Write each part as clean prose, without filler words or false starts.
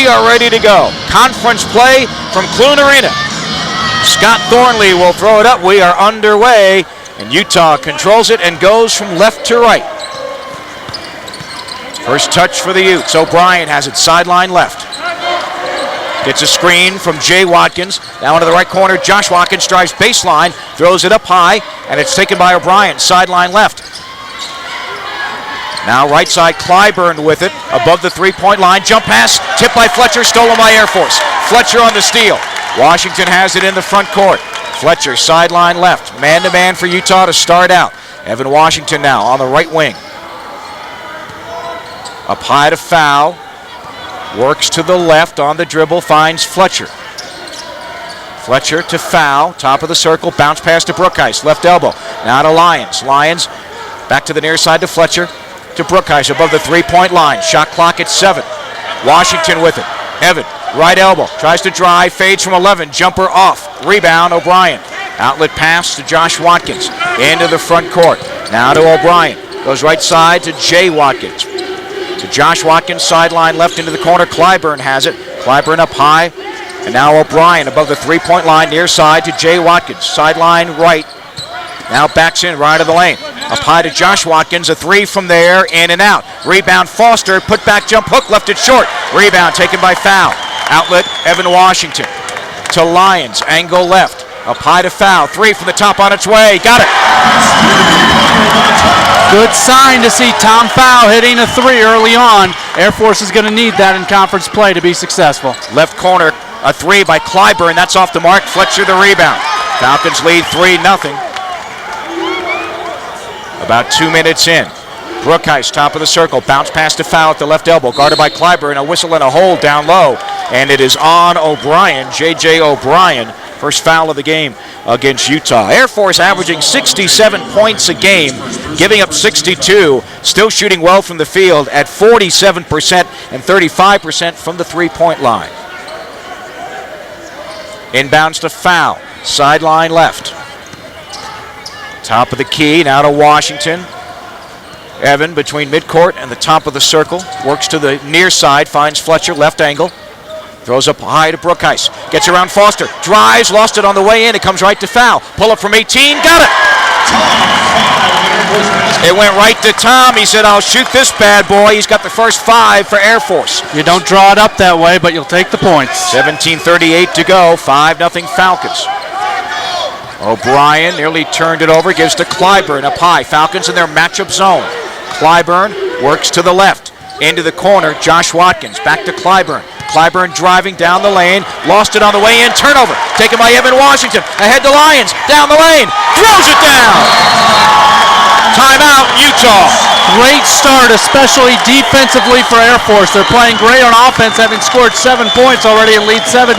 we are ready to go. Conference play from Clune Arena. Scott Thornley will throw it up. We are underway, and Utah controls it and goes from left to right. First touch for the Utes. O'Brien has it sideline left. Gets a screen from Jay Watkins. Now into the right corner. Josh Watkins drives baseline, throws it up high, and it's taken by O'Brien, sideline left. Now right side, Clyburn with it, above the three-point line. Jump pass, tipped by Fletcher, stolen by Air Force. Fletcher on the steal. Washington has it in the front court. Fletcher, sideline left. Man-to-man for Utah to start out. Evan Washington now on the right wing. Up high to foul. Works to the left on the dribble, finds Fletcher. Fletcher to foul, top of the circle, bounce pass to Brookhuis, left elbow. Now to Lyons. Lyons back to the near side to Fletcher. To Brookhuis above the three-point line. Shot clock at 7. Washington with it. Evan, right elbow, tries to drive, fades from 11, jumper off. Rebound, O'Brien. Outlet pass to Josh Watkins. Into the front court. Now to O'Brien. Goes right side to Jay Watkins. To Josh Watkins, sideline left into the corner. Clyburn has it. Clyburn up high. And now O'Brien above the three-point line, near side to Jay Watkins. Sideline right. Now backs in right of the lane. Up high to Josh Watkins, a three from there, in and out. Rebound Foster, put back jump hook, left it short. Rebound taken by foul. Outlet, Evan Washington. To Lyons, angle left. Up high to foul, three from the top on its way. Got it. Good sign to see Tom Fowl hitting a three early on. Air Force is going to need that in conference play to be successful. Left corner, a three by Clyburn, that's off the mark. Fletcher the rebound. Falcons lead 3-0. About 2 minutes in. Brookhuis, top of the circle. Bounce pass to Fowl at the left elbow. Guarded by Clyburn. A whistle and a hold down low. And it is on O'Brien, J.J. O'Brien. First foul of the game against Utah. Air Force averaging 67 points a game, giving up 62. Still shooting well from the field at 47% and 35% from the three-point line. Inbounds to Fowl. Sideline left. Top of the key, now to Washington. Evan between midcourt and the top of the circle. Works to the near side, finds Fletcher, left angle. Throws up high to Brookhuis. Gets around Foster. Drives, lost it on the way in. It comes right to Foul. Pull up from 18, got it! It went right to Tom. He said, I'll shoot this bad boy. He's got the first 5 for Air Force. You don't draw it up that way, but you'll take the points. 17:38 to go, 5-0 Falcons. O'Brien nearly turned it over, gives to Clyburn up high. Falcons in their matchup zone. Clyburn works to the left. Into the corner, Josh Watkins. Back to Clyburn. Clyburn driving down the lane. Lost it on the way in. Turnover. Taken by Evan Washington. Ahead to Lyons. Down the lane. Throws it down. Timeout, Utah. Great start, especially defensively for Air Force. They're playing great on offense, having scored 7 points already and lead 7-0.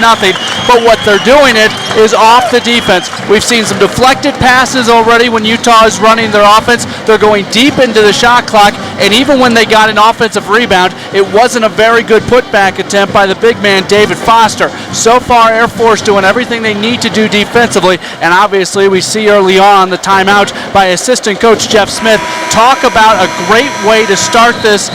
But what they're doing it is off the defense. We've seen some deflected passes already when Utah is running their offense. They're going deep into the shot clock, and even when they got an offensive rebound, it wasn't a very good putback attempt by the big man, David Foster. So far, Air Force doing everything they need to do defensively, and obviously we see early on the timeout by assistant coach Jeff Smith. Talk about a great way to start this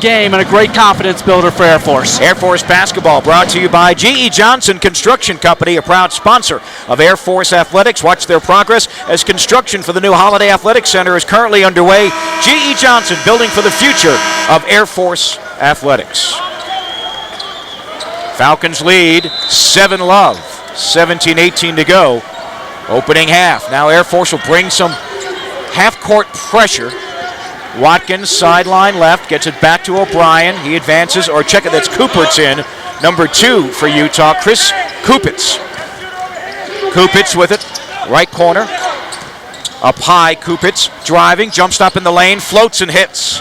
game and a great confidence builder for Air Force. Air Force basketball brought to you by G.E. Johnson Construction Company, a proud sponsor of Air Force Athletics. Watch their progress as construction for the new Holiday Athletic Center is currently underway. G.E. Johnson, building for the future of Air Force Athletics. Falcons lead 7-0, 17-18 to go. Opening half. Now Air Force will bring some half-court pressure. Watkins, sideline left, gets it back to O'Brien. He advances, or check it, that's Kupets in. Number 2 for Utah, Chris Kupets. Kupets with it, right corner. Up high, Kupets, driving, jump stop in the lane, floats and hits.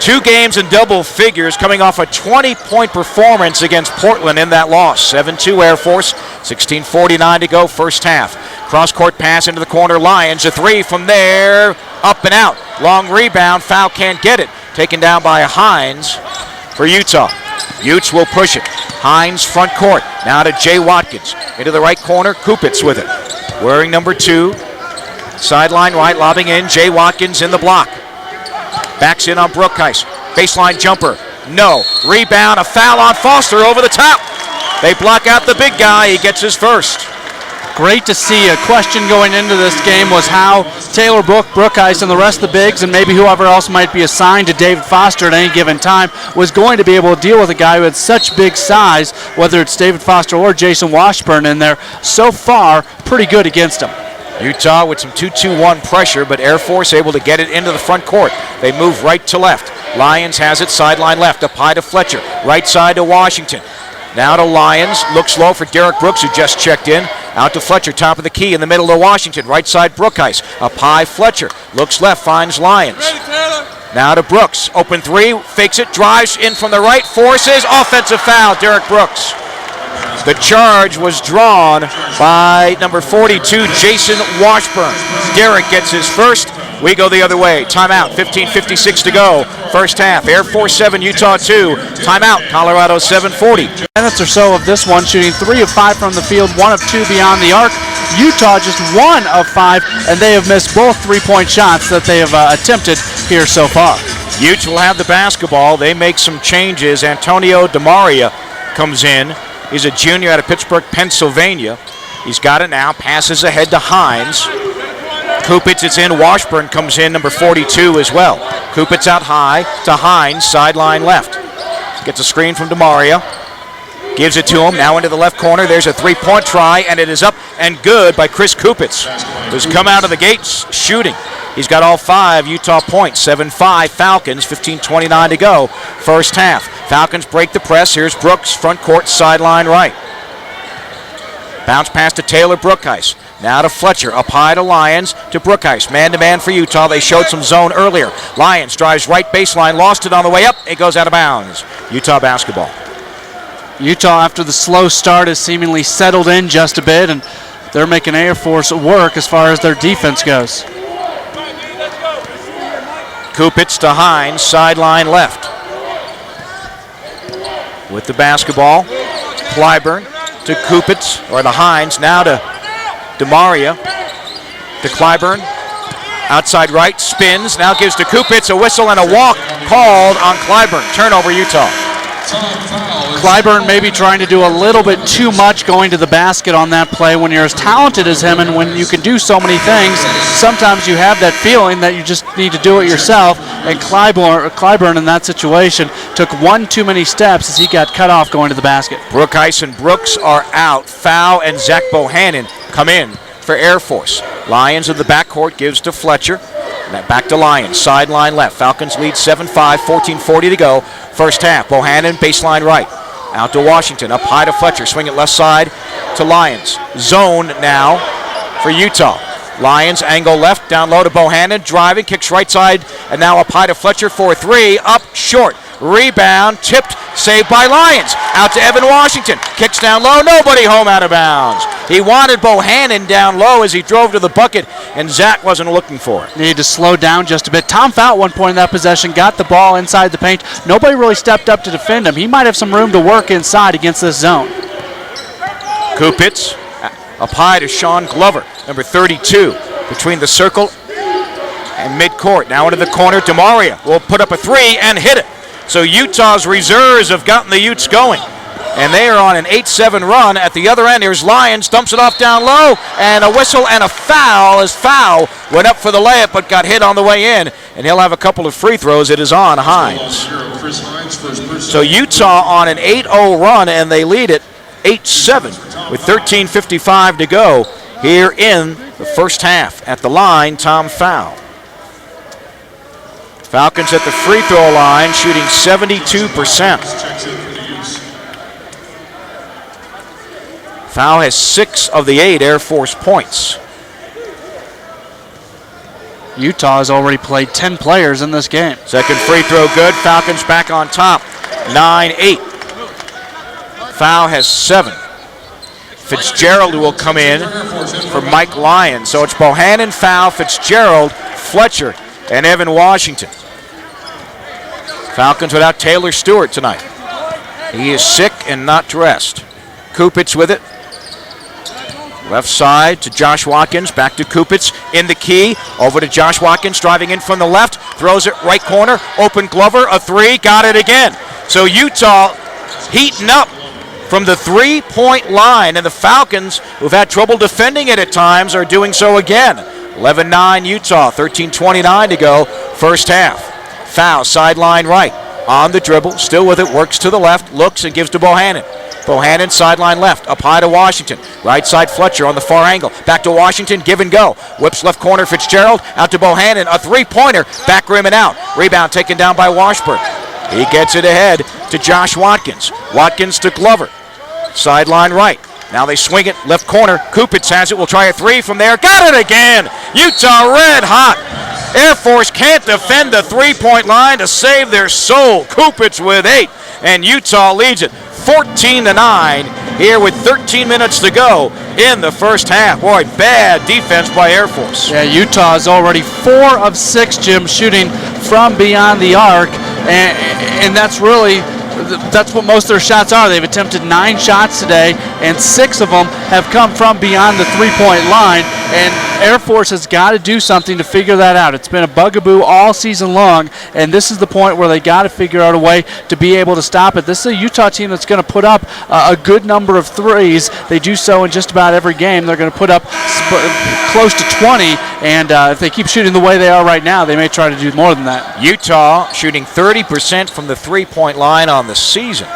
2 games in double figures, coming off a 20-point performance against Portland in that loss. 7-2 Air Force, 16:49 to go, first half. Cross-court pass into the corner, Lyons, a 3 from there, up and out. Long rebound, Foul can't get it. Taken down by Hines for Utah. Utes will push it. Hines front court, now to Jay Watkins. Into the right corner, Kupets with it. Wearing number 2, sideline right, lobbing in, Jay Watkins in the block. Backs in on Brookhuis. Baseline jumper. No. Rebound, a foul on Foster over the top. They block out the big guy. He gets his first. Great to see. A question going into this game was how Taylor Brookheist and the rest of the bigs and maybe whoever else might be assigned to David Foster at any given time was going to be able to deal with a guy who had such big size, whether it's David Foster or Jason Washburn in there. So far, pretty good against him. Utah with some 2-2-1 pressure, but Air Force able to get it into the front court. They move right to left. Lyons has it sideline left, up high to Fletcher. Right side to Washington. Now to Lyons, looks low for Derek Brooks, who just checked in. Out to Fletcher, top of the key, in the middle to Washington. Right side, Brookheist. Up high, Fletcher. Looks left, finds Lyons. Now to Brooks, open three, fakes it, drives in from the right, forces, offensive foul, Derek Brooks. The charge was drawn by number 42, Jason Washburn. Derek gets his first. We go the other way. Timeout, 15:56 to go. First half, Air Force 7, Utah 2. Timeout, Colorado 7:40. Minutes or so of this one, shooting 3 of 5 from the field, 1 of 2 beyond the arc. Utah just 1 of 5, and they have missed both three-point shots that they have attempted here so far. Utes will have the basketball. They make some changes. Antonio DeMaria comes in. He's a junior out of Pittsburgh, Pennsylvania. He's got it now, passes ahead to Hines. Kupets, it's in. Washburn comes in, number 42 as well. Kupets out high to Hines, sideline left. Gets a screen from DeMaria. Gives it to him, now into the left corner. There's a three-point try, and it is up and good by Chris Kupets, who's come out of the gates shooting. He's got all 5 Utah points. 7-5 Falcons, 15:29 to go. First half. Falcons break the press. Here's Brooks, front court, sideline right. Bounce pass to Taylor Brookheist. Now to Fletcher, up high to Lyons, to Brookheist. Man-to-man for Utah. They showed some zone earlier. Lyons drives right baseline, lost it on the way up. It goes out of bounds. Utah basketball. Utah, after the slow start, has seemingly settled in just a bit, and they're making Air Force work as far as their defense goes. Kupets to Hines, sideline left. With the basketball, Clyburn to Kupets, or to Hines, now to DeMaria, to Clyburn, outside right, spins, now gives to Kupets, a whistle and a walk called on Clyburn. Turnover, Utah. Clyburn maybe trying to do a little bit too much going to the basket on that play. When you're as talented as him and when you can do so many things, sometimes you have that feeling that you just need to do it yourself. And Clyburn in that situation took one too many steps as he got cut off going to the basket. Brookheist and Brooks are out. Foul and Zach Bohannon come in for Air Force. Lyons in the backcourt gives to Fletcher. Back to Lyons, sideline left. Falcons lead 7-5, 14:40 to go. First half, Bohannon baseline right. Out to Washington, up high to Fletcher. Swing it left side to Lyons. Zone now for Utah. Lyons angle left, down low to Bohannon. Driving, kicks right side, and now up high to Fletcher for 3. Up short. Rebound, tipped, saved by Lyons. Out to Evan Washington. Kicks down low, nobody home, out of bounds. He wanted Bohannon down low as he drove to the bucket, and Zach wasn't looking for it. Needed to slow down just a bit. Tom Fout, one point in that possession, got the ball inside the paint. Nobody really stepped up to defend him. He might have some room to work inside against this zone. Kupets up high to Sean Glover, number 32, between the circle and midcourt. Now into the corner, DeMaria will put up a 3 and hit it. So Utah's reserves have gotten the Utes going. And they are on an 8-7 run. At the other end, here's Lyons, dumps it off down low, and a whistle and a foul as Foul went up for the layup but got hit on the way in, and he'll have a couple of free throws. It is on Hines. So Utah on an 8-0 run, and they lead it 8-7 with 13:55 to go here in the first half. At the line, Tom Foul. Falcons at the free throw line, shooting 72%. Foul has 6 of the 8 Air Force points. Utah has already played 10 players in this game. Second free throw good. Falcons back on top, 9-8. Foul has 7. Fitzgerald will come in for Mike Lyons. So it's Bohannon, Foul, Fitzgerald, Fletcher, and Evan Washington. Falcons without Taylor Stewart tonight. He is sick and not dressed. Kupets with it. Left side to Josh Watkins, back to Kupets in the key, over to Josh Watkins, driving in from the left, throws it right corner, open Glover, a three, got it again. So Utah heating up from the three-point line, and the Falcons, who've had trouble defending it at times, are doing so again. 11-9 Utah, 13:29 to go, first half. Foul, sideline right, on the dribble, still with it, works to the left, looks and gives to Bohannon. Bohannon, sideline left, up high to Washington. Right side Fletcher on the far angle. Back to Washington, give and go. Whips left corner, Fitzgerald, out to Bohannon. A three-pointer, back rim and out. Rebound taken down by Washburn. He gets it ahead to Josh Watkins. Watkins to Glover. Sideline right. Now they swing it, left corner. Kupets has it, will try a three from there. Got it again! Utah red hot. Air Force can't defend the three-point line to save their soul. Kupets with 8, and Utah leads it 14-9 here with 13 minutes to go in the first half. Boy, bad defense by Air Force. Yeah, Utah is already 4 of 6, Jim, shooting from beyond the arc, and that's what most of their shots are. They've attempted 9 shots today, and 6 of them have come from beyond the three-point line, and Air Force has got to do something to figure that out. It's been a bugaboo all season long, and this is the point where they got to figure out a way to be able to stop it. This is a Utah team that's going to put up a good number of threes. They do so in just about every game. They're going to put up close to 20, and if they keep shooting the way they are right now, they may try to do more than that. Utah shooting 30% from the three-point line on the season.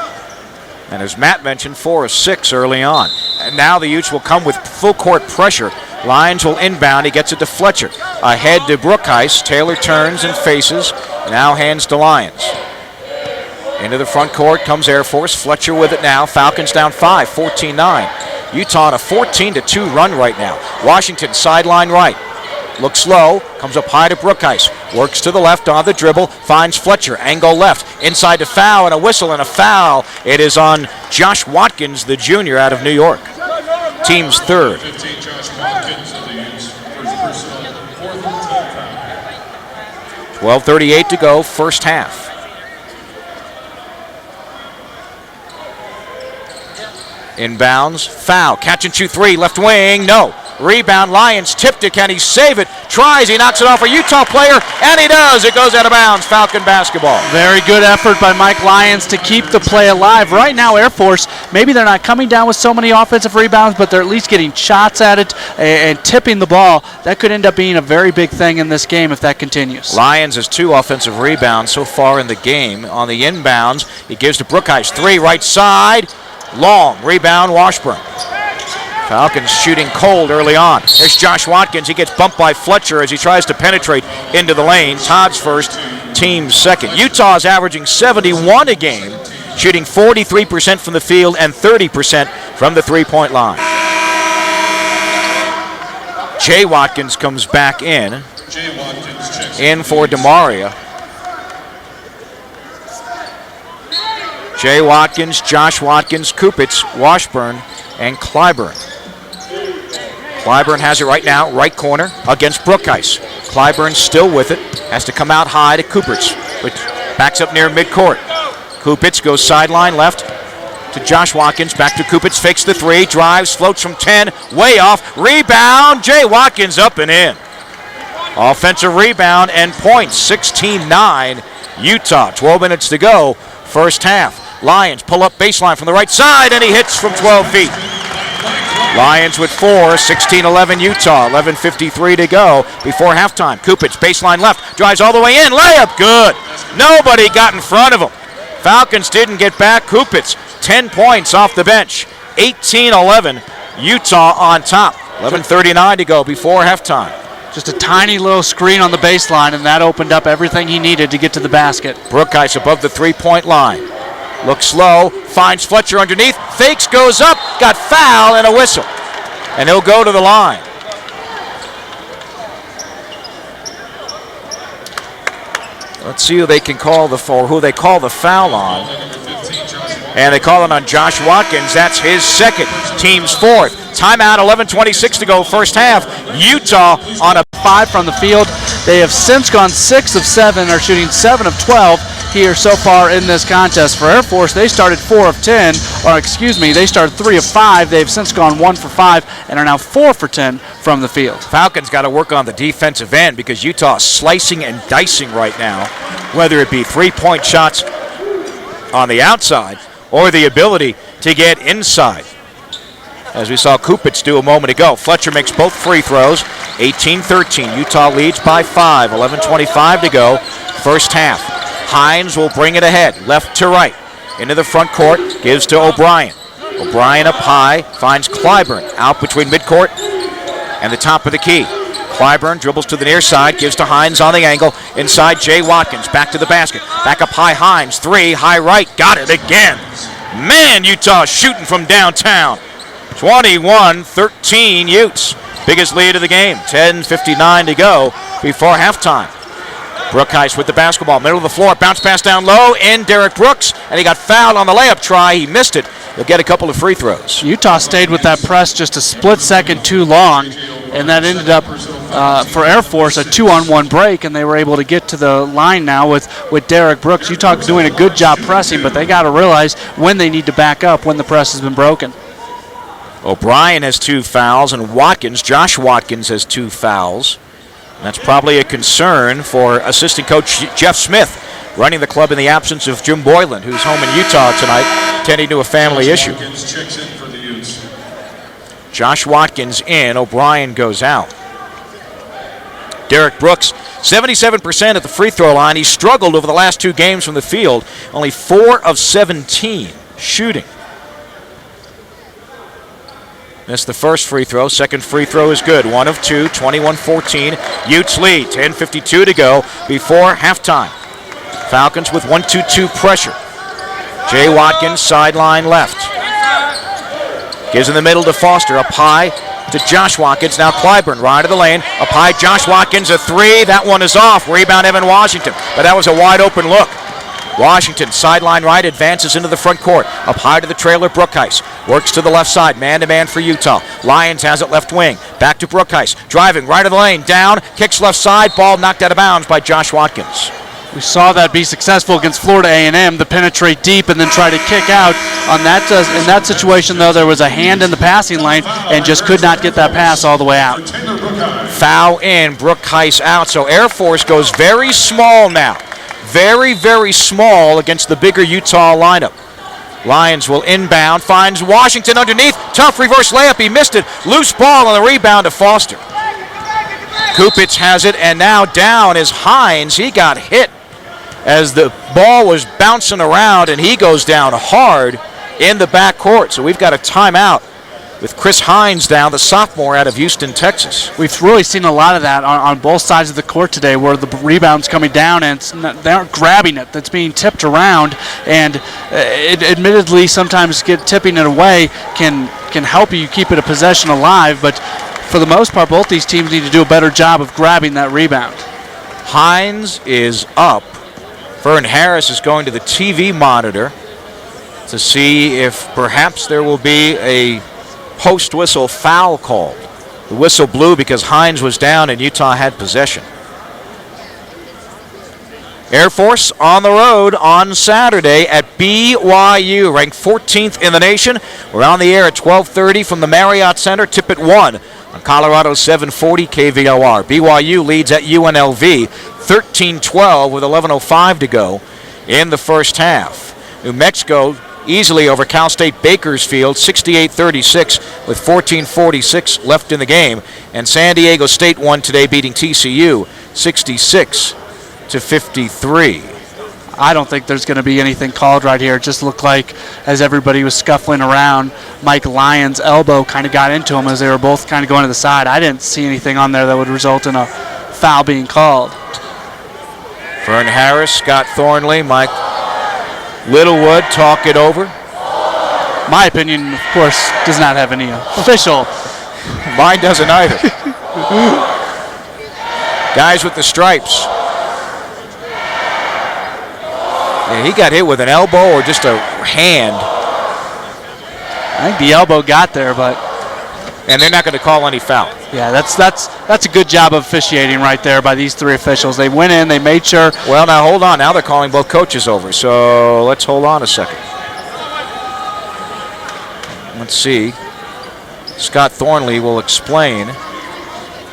And as Matt mentioned, 4 of 6 early on. And now the Utes will come with full court pressure. Lyons will inbound. He gets it to Fletcher. Ahead to Brookheist. Taylor turns and faces. Now hands to Lyons. Into the front court comes Air Force. Fletcher with it now. Falcons down 5, 14-9. Utah on a 14-2 run right now. Washington sideline right. Looks low, comes up high to Brookheist. Works to the left on the dribble, finds Fletcher, angle left, inside to foul, and a whistle and a foul. It is on Josh Watkins, the junior out of New York. Team's third. 12:38 to go, first half. Inbounds, foul, catch and shoot three, left wing, no. Rebound, Lyons tipped it, can he save it? Tries, he knocks it off a Utah player, and he does. It goes out of bounds, Falcon basketball. Very good effort by Mike Lyons to keep the play alive. Right now, Air Force, maybe they're not coming down with so many offensive rebounds, but they're at least getting shots at it and tipping the ball. That could end up being a very big thing in this game if that continues. Lyons has 2 offensive rebounds so far in the game. On the inbounds, he gives to Brookheist, 3 right side, long, rebound, Washburn. Falcons shooting cold early on. There's Josh Watkins. He gets bumped by Fletcher as he tries to penetrate into the lane. Todd's first, team's second. Utah is averaging 71 a game, shooting 43% from the field and 30% from the three-point line. Jay Watkins comes back in for DeMaria. Jay Watkins, Josh Watkins, Kupets, Washburn, and Clyburn. Clyburn has it right now, right corner against Brookheist. Clyburn still with it, has to come out high to Kupets, which backs up near midcourt. Kupets goes sideline left to Josh Watkins, back to Kupets, fakes the 3, drives, floats from 10, way off, rebound, Jay Watkins up and in. Offensive rebound and points, 16-9 Utah, 12 minutes to go, first half. Lyons pull up baseline from the right side, and he hits from 12 feet. Lyons with 4, 16-11 Utah, 11:53 to go before halftime. Kupets, baseline left, drives all the way in, layup, good. Nobody got in front of him. Falcons didn't get back. Kupets, 10 points off the bench, 18-11 Utah on top, 11:39 to go before halftime. Just a tiny little screen on the baseline, and that opened up everything he needed to get to the basket. Brookheist above the three-point line. Looks low, finds Fletcher underneath, fakes, goes up, got foul and a whistle. And he'll go to the line. Let's see who they can call who they call the foul on. And they call it on Josh Watkins. That's his second, team's fourth. Timeout, 11:26 to go, first half. Utah on a 5 from the field. They have since gone 6 of 7, are shooting 7 of 12. here so far in this contest. For Air Force, they started 4 of 10, or excuse me, they started 3 of 5. They've since gone 1 for 5 and are now 4 for 10 from the field. Falcons got to work on the defensive end because Utah is slicing and dicing right now, whether it be three-point shots on the outside or the ability to get inside. As we saw Kupets do a moment ago. Fletcher makes both free throws. 18-13. Utah leads by 5. 11:25 to go. First half. Hines will bring it ahead. Left to right. Into the front court. Gives to O'Brien. O'Brien up high. Finds Clyburn. Out between midcourt and the top of the key. Clyburn dribbles to the near side. Gives to Hines on the angle. Inside Jay Watkins. Back to the basket. Back up high Hines. 3. High right. Got it again. Man, Utah shooting from downtown. 21-13 Utes. Biggest lead of the game. 10:59 to go before halftime. Brookheist with the basketball. Middle of the floor. Bounce pass down low. In Derek Brooks. And he got fouled on the layup try. He missed it. He'll get a couple of free throws. Utah stayed with that press just a split second too long. And that ended up, for Air Force, a 2-on-1 break. And they were able to get to the line now with Derek Brooks. Utah doing a good job pressing. But they got to realize when they need to back up when the press has been broken. O'Brien has 2 fouls, and Josh Watkins has 2 fouls. And that's probably a concern for assistant coach Jeff Smith, running the club in the absence of Jim Boylan, who's home in Utah tonight, tending to a family issue. Josh Watkins in, O'Brien goes out. Derek Brooks, 77% at the free throw line. He struggled over the last 2 games from the field, only 4 of 17 shooting. Missed the first free throw. Second free throw is good. 1 of 2, 21-14. Utes lead. 10:52 to go before halftime. Falcons with 1-2-2 pressure. Jay Watkins, sideline left. Gives in the middle to Foster. Up high to Josh Watkins. Now Clyburn, right of the lane. Up high, Josh Watkins, a 3. That one is off. Rebound, Evan Washington. But that was a wide open look. Washington, sideline right, advances into the front court. Up high to the trailer, Brookheist. Works to the left side, man-to-man for Utah. Lyons has it left wing. Back to Brookheist. Driving, right of the lane, down. Kicks left side, ball knocked out of bounds by Josh Watkins. We saw that be successful against Florida A&M, to penetrate deep and then try to kick out. On that, in that situation, though, there was a hand in the passing lane and just could not get that pass all the way out. Foul in, Brookheist out. So Air Force goes very small now. Very, very small against the bigger Utah lineup. Lyons will inbound, finds Washington underneath. Tough reverse layup, he missed it. Loose ball on the rebound to Foster. Kupets has it, and now down is Hines. He got hit as the ball was bouncing around, and he goes down hard in the backcourt. So we've got a timeout with Chris Hines down, the sophomore out of Houston, Texas. We've really seen a lot of that on both sides of the court today, where the rebound's coming down and they aren't grabbing it. That's being tipped around, and it admittedly sometimes tipping it away can help you keep it a possession alive, but for the most part, both these teams need to do a better job of grabbing that rebound. Hines is up. Vern Harris is going to the TV monitor to see if perhaps there will be a post-whistle foul called. The whistle blew because Hines was down and Utah had possession. Air Force on the road on Saturday at BYU, ranked 14th in the nation. We're on the air at 12:30 from the Marriott Center. Tip at 1 on Colorado 740 KVOR. BYU leads at UNLV 13-12 with 11:05 to go in the first half. New Mexico easily over Cal State Bakersfield, 68-36 with 14:46 left in the game. And San Diego State won today, beating TCU 66-53. I don't think there's going to be anything called right here. It just looked like, as everybody was scuffling around, Mike Lyons' elbow kind of got into him as they were both kind of going to the side. I didn't see anything on there that would result in a foul being called. Vern Harris, Scott Thornley, Mike Littlewood talk it over. My opinion, of course, does not have any official. Mine doesn't either. Guys with the stripes. Yeah, he got hit with an elbow or just a hand. I think the elbow got there, but and they're not going to call any foul. Yeah, that's a good job of officiating right there by these three officials. They went in, they made sure. Well, now hold on. Now they're calling both coaches over, so let's hold on a second. Let's see. Scott Thornley will explain.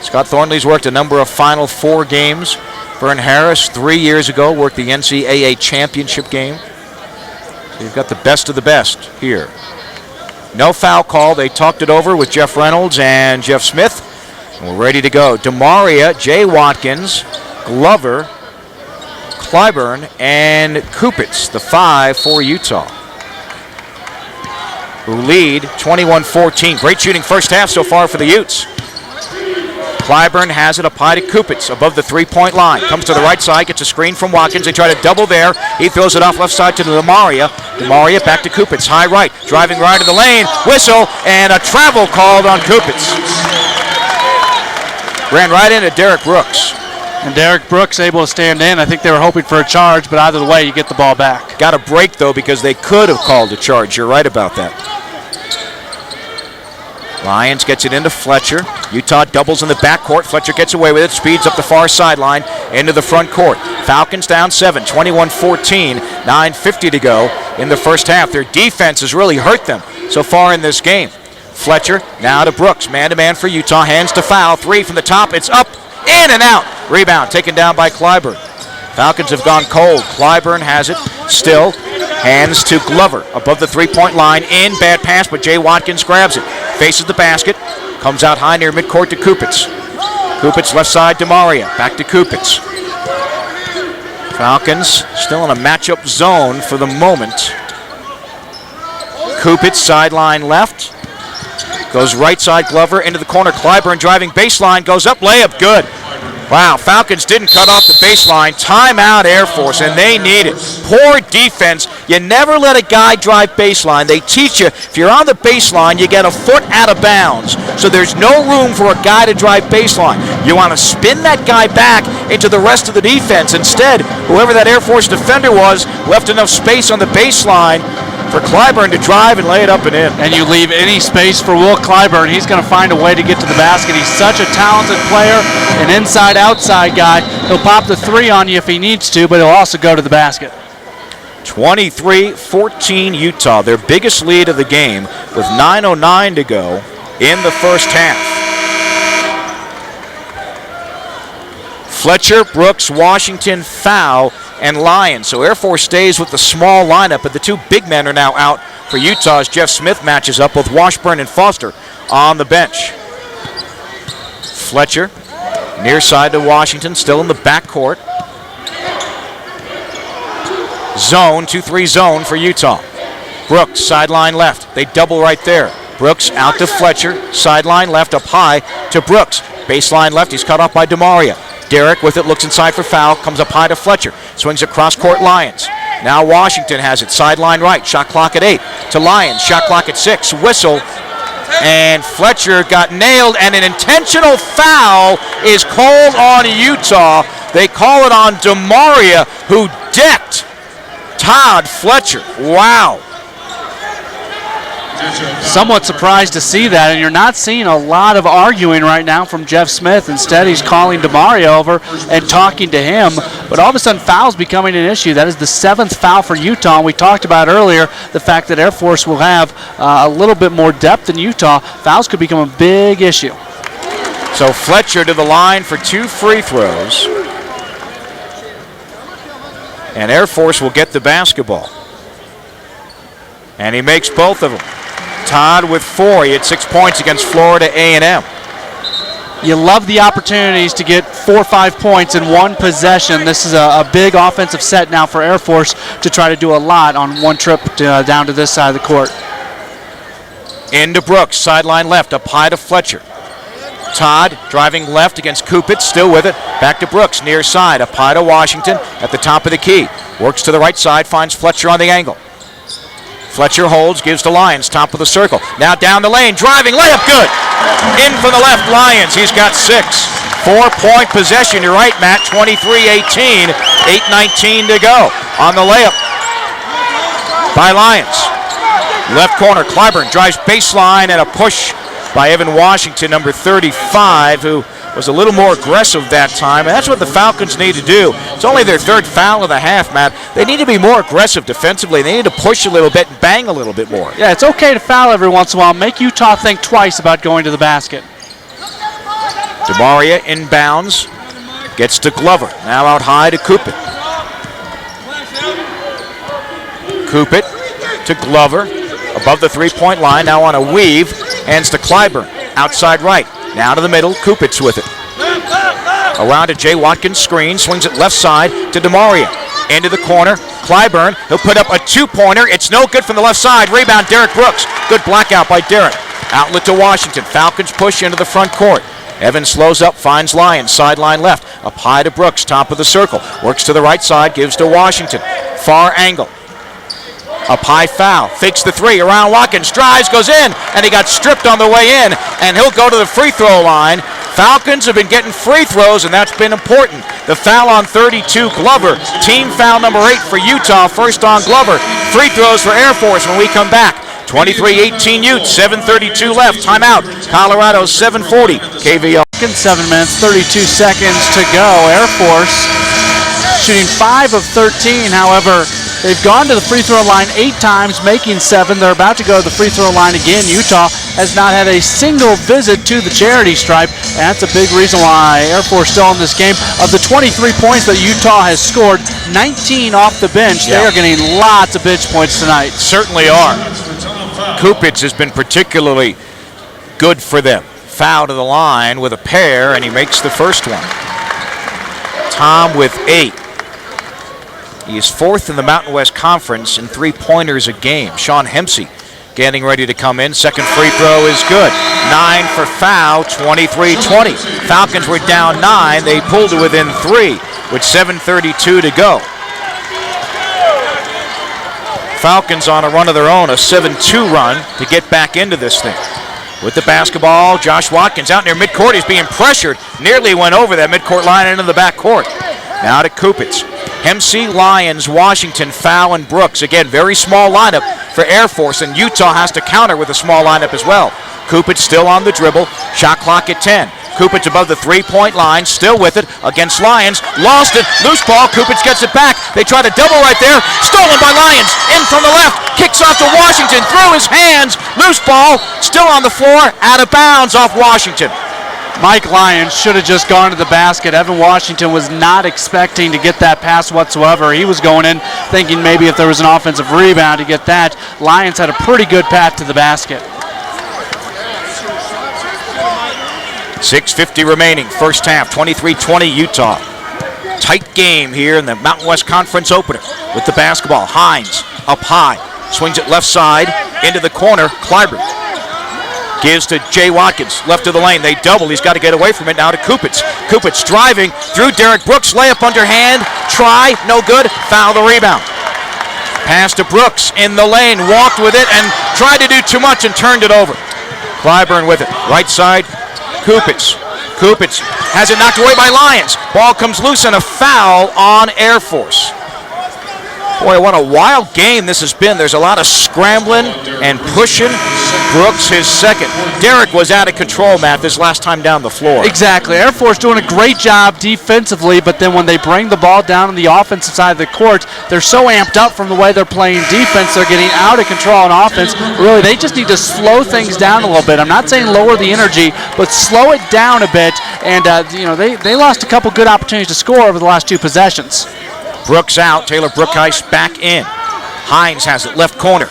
Scott Thornley's worked a number of Final Four games. Vern Harris, 3 years ago, worked the NCAA championship game. So you've got the best of the best here. No foul call. They talked it over with Jeff Reynolds and Jeff Smith. And we're ready to go. DeMaria, Jay Watkins, Glover, Clyburn, and Kupets, the 5 for Utah, who lead 21-14. Great shooting first half so far for the Utes. Clyburn has it up high to Kupets above the three-point line. Comes to the right side, gets a screen from Watkins. They try to double there. He throws it off left side to DeMaria. DeMaria back to Kupets, high right. Driving right to the lane. Whistle and a travel called on Kupets. Ran right into Derek Brooks. And Derek Brooks able to stand in. I think they were hoping for a charge, but either way, you get the ball back. Got a break, though, because they could have called a charge. You're right about that. Lyons gets it into Fletcher. Utah doubles in the backcourt. Fletcher gets away with it, speeds up the far sideline into the front court. Falcons down 7, 21-14, 9:50 to go in the first half. Their defense has really hurt them so far in this game. Fletcher now to Brooks, man-to-man for Utah, hands to foul. 3 from the top, it's up, in and out. Rebound taken down by Clyburn. Falcons have gone cold. Clyburn has it still. Hands to Glover above the three-point line. In, bad pass, but Jay Watkins grabs it. Faces the basket. Comes out high near midcourt to Kupets. Kupets left side to DeMaria. Back to Kupets. Falcons still in a matchup zone for the moment. Kupets sideline left. Goes right side, Glover into the corner. Clyburn driving baseline. Goes up, layup, good. Wow, Falcons didn't cut off the baseline. Timeout Air Force, and they need it. Poor defense. You never let a guy drive baseline. They teach you, if you're on the baseline, you get a foot out of bounds. So there's no room for a guy to drive baseline. You want to spin that guy back into the rest of the defense. Instead, whoever that Air Force defender was left enough space on the baseline for Clyburn to drive and lay it up and in. And you leave any space for Will Clyburn, he's going to find a way to get to the basket. He's such a talented player, an inside-outside guy. He'll pop the 3 on you if he needs to, but he'll also go to the basket. 23-14 Utah, their biggest lead of the game with 9:09 to go in the first half. Fletcher, Brooks, Washington, foul, and Lyons. So Air Force stays with the small lineup, but the 2 big men are now out for Utah as Jeff Smith matches up with Washburn and Foster on the bench. Fletcher, near side to Washington, still in the backcourt. Zone, 2-3 zone for Utah. Brooks, sideline left. They double right there. Brooks out to Fletcher, sideline left, up high to Brooks. Baseline left, he's cut off by DeMaria. Derek with it, looks inside for foul, comes up high to Fletcher. Swings across court, Lyons. Now Washington has it, sideline right, shot clock at 8 to Lyons, shot clock at 6, whistle, and Fletcher got nailed, and an intentional foul is called on Utah. They call it on DeMaria, who decked Todd Fletcher. Wow. Somewhat surprised to see that, and you're not seeing a lot of arguing right now from Jeff Smith. Instead, he's calling DeMaria over and talking to him, but all of a sudden foul's becoming an issue. That is the 7th foul for Utah, and we talked about earlier the fact that Air Force will have a little bit more depth than Utah. Fouls could become a big issue. So Fletcher to the line for 2 free throws, and Air Force will get the basketball, and he makes both of them. Todd with 4. He had 6 points against Florida A&M. You love the opportunities to get 4 or 5 points in one possession. This is a big offensive set now for Air Force to try to do a lot on one trip down to this side of the court. Into Brooks, sideline left, up high to Fletcher. Todd driving left against Kupets, still with it. Back to Brooks, near side, up high to Washington at the top of the key. Works to the right side, finds Fletcher on the angle. Fletcher holds, gives to Lyons, top of the circle. Now down the lane, driving, layup, good. In from the left, Lyons, he's got 6. 4-point possession, you're right, Matt, 23-18, 8:19 to go. On the layup by Lyons. Left corner, Clyburn drives baseline and a push by Evan Washington, number 35, who was a little more aggressive that time, and that's what the Falcons need to do. It's only their third foul of the half, Matt. They need to be more aggressive defensively. They need to push a little bit and bang a little bit more. Yeah, it's okay to foul every once in a while. Make Utah think twice about going to the basket. DeMaria inbounds, gets to Glover. Now out high to Kupet. Kupet to Glover, above the three-point line, now on a weave, hands to Clyburn, outside right. Now to the middle, Kupets with it. Around to Jay Watkins, screen, swings it left side to DeMaria. Into the corner, Clyburn, he'll put up a two-pointer. It's no good from the left side. Rebound, Derek Brooks. Good blackout by Derek. Outlet to Washington. Falcons push into the front court. Evans slows up, finds Lyons, sideline left. Up high to Brooks, top of the circle. Works to the right side, gives to Washington. Far angle. Up high foul, fakes the three, around Watkins, drives, goes in, and he got stripped on the way in, and he'll go to the free throw line. Falcons have been getting free throws, and that's been important. The foul on 32, Glover. Team foul number 8 for Utah, first on Glover. Free throws for Air Force when we come back. 23-18 Utes, 7:32 left, timeout. Colorado 7:40, KVL. 7 minutes, 32 seconds to go. Air Force shooting 5 of 13, however, they've gone to the free throw line 8 times, making 7. They're about to go to the free throw line again. Utah has not had a single visit to the charity stripe, and that's a big reason why Air Force still in this game. Of the 23 points that Utah has scored, 19 off the bench. They are getting lots of bench points tonight. Certainly are. Kupets has been particularly good for them. Foul to the line with a pair, and he makes the first one. Tom with 8. He is 4th in the Mountain West Conference in 3-pointers a game. Sean Hempsey getting ready to come in. Second free throw is good. 9 for foul, 23-20. Falcons were down 9. They pulled to within 3 with 7:32 to go. Falcons on a run of their own, a 7-2 run to get back into this thing. With the basketball, Josh Watkins out near midcourt. He's being pressured. Nearly went over that midcourt line into the backcourt. Now to Kupets. Hempsey, Lyons, Washington, Fowl, and Brooks. Again, very small lineup for Air Force, and Utah has to counter with a small lineup as well. Kupets still on the dribble. Shot clock at 10. Kupets above the three-point line, still with it against Lyons. Lost it, loose ball, Kupets gets it back. They try to double right there. Stolen by Lyons, in from the left. Kicks off to Washington, through his hands. Loose ball, still on the floor, out of bounds off Washington. Mike Lyons should have just gone to the basket. Evan Washington was not expecting to get that pass whatsoever. He was going in thinking maybe if there was an offensive rebound to get that. Lyons had a pretty good path to the basket. 6:50 remaining, first half, 23-20 Utah. Tight game here in the Mountain West Conference opener. With the basketball, Hines up high, swings it left side, into the corner, Clyburn. Gives to Jay Watkins, left of the lane. They double. He's got to get away from it now to Kupets. Kupets driving through Derek Brooks. Layup underhand. Try. No good. Foul the rebound. Pass to Brooks in the lane. Walked with it and tried to do too much and turned it over. Clyburn with it. Right side. Kupets. Kupets has it knocked away by Lyons. Ball comes loose and a foul on Air Force. Boy, what a wild game this has been. There's a lot of scrambling and pushing. Brooks, his second. Derek was out of control, Matt, this last time down the floor. Exactly. Air Force doing a great job defensively, but then when they bring the ball down on the offensive side of the court, they're so amped up from the way they're playing defense. They're getting out of control on offense. Really, they just need to slow things down a little bit. I'm not saying lower the energy, but slow it down a bit. And, they lost a couple good opportunities to score over the last 2 possessions. Brooks out, Taylor Brookheist back in. Hines has it, left corner.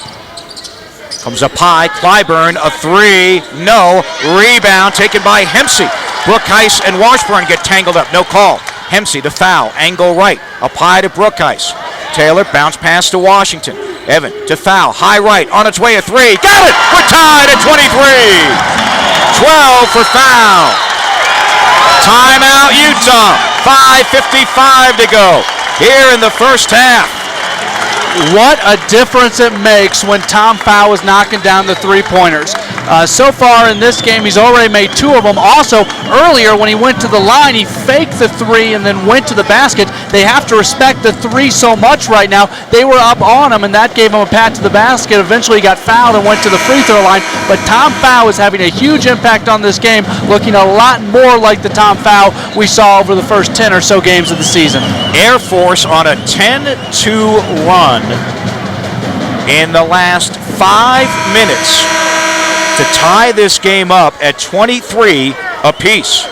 Comes up high, Clyburn, a 3, no. Rebound taken by Hempsey. Brookheist and Washburn get tangled up, no call. Hempsey to foul, angle right, up high to Brookheist. Taylor, bounce pass to Washington. Evan to foul, high right, on its way a 3. Got it! We're tied at 23. 12 for foul. Timeout, Utah. 5:55 to go here in the first half. What a difference it makes when Tom Fowl is knocking down the three-pointers. So far in this game, he's already made 2 of them. Also, earlier when he went to the line, he faked the 3 and then went to the basket. They have to respect the 3 so much right now. They were up on him, and that gave him a pat to the basket. Eventually, he got fouled and went to the free throw line. But Tom Fow is having a huge impact on this game, looking a lot more like the Tom Fow we saw over the first 10 or so games of the season. Air Force on a 10-2 run in the last 5 minutes to tie this game up at 23 apiece.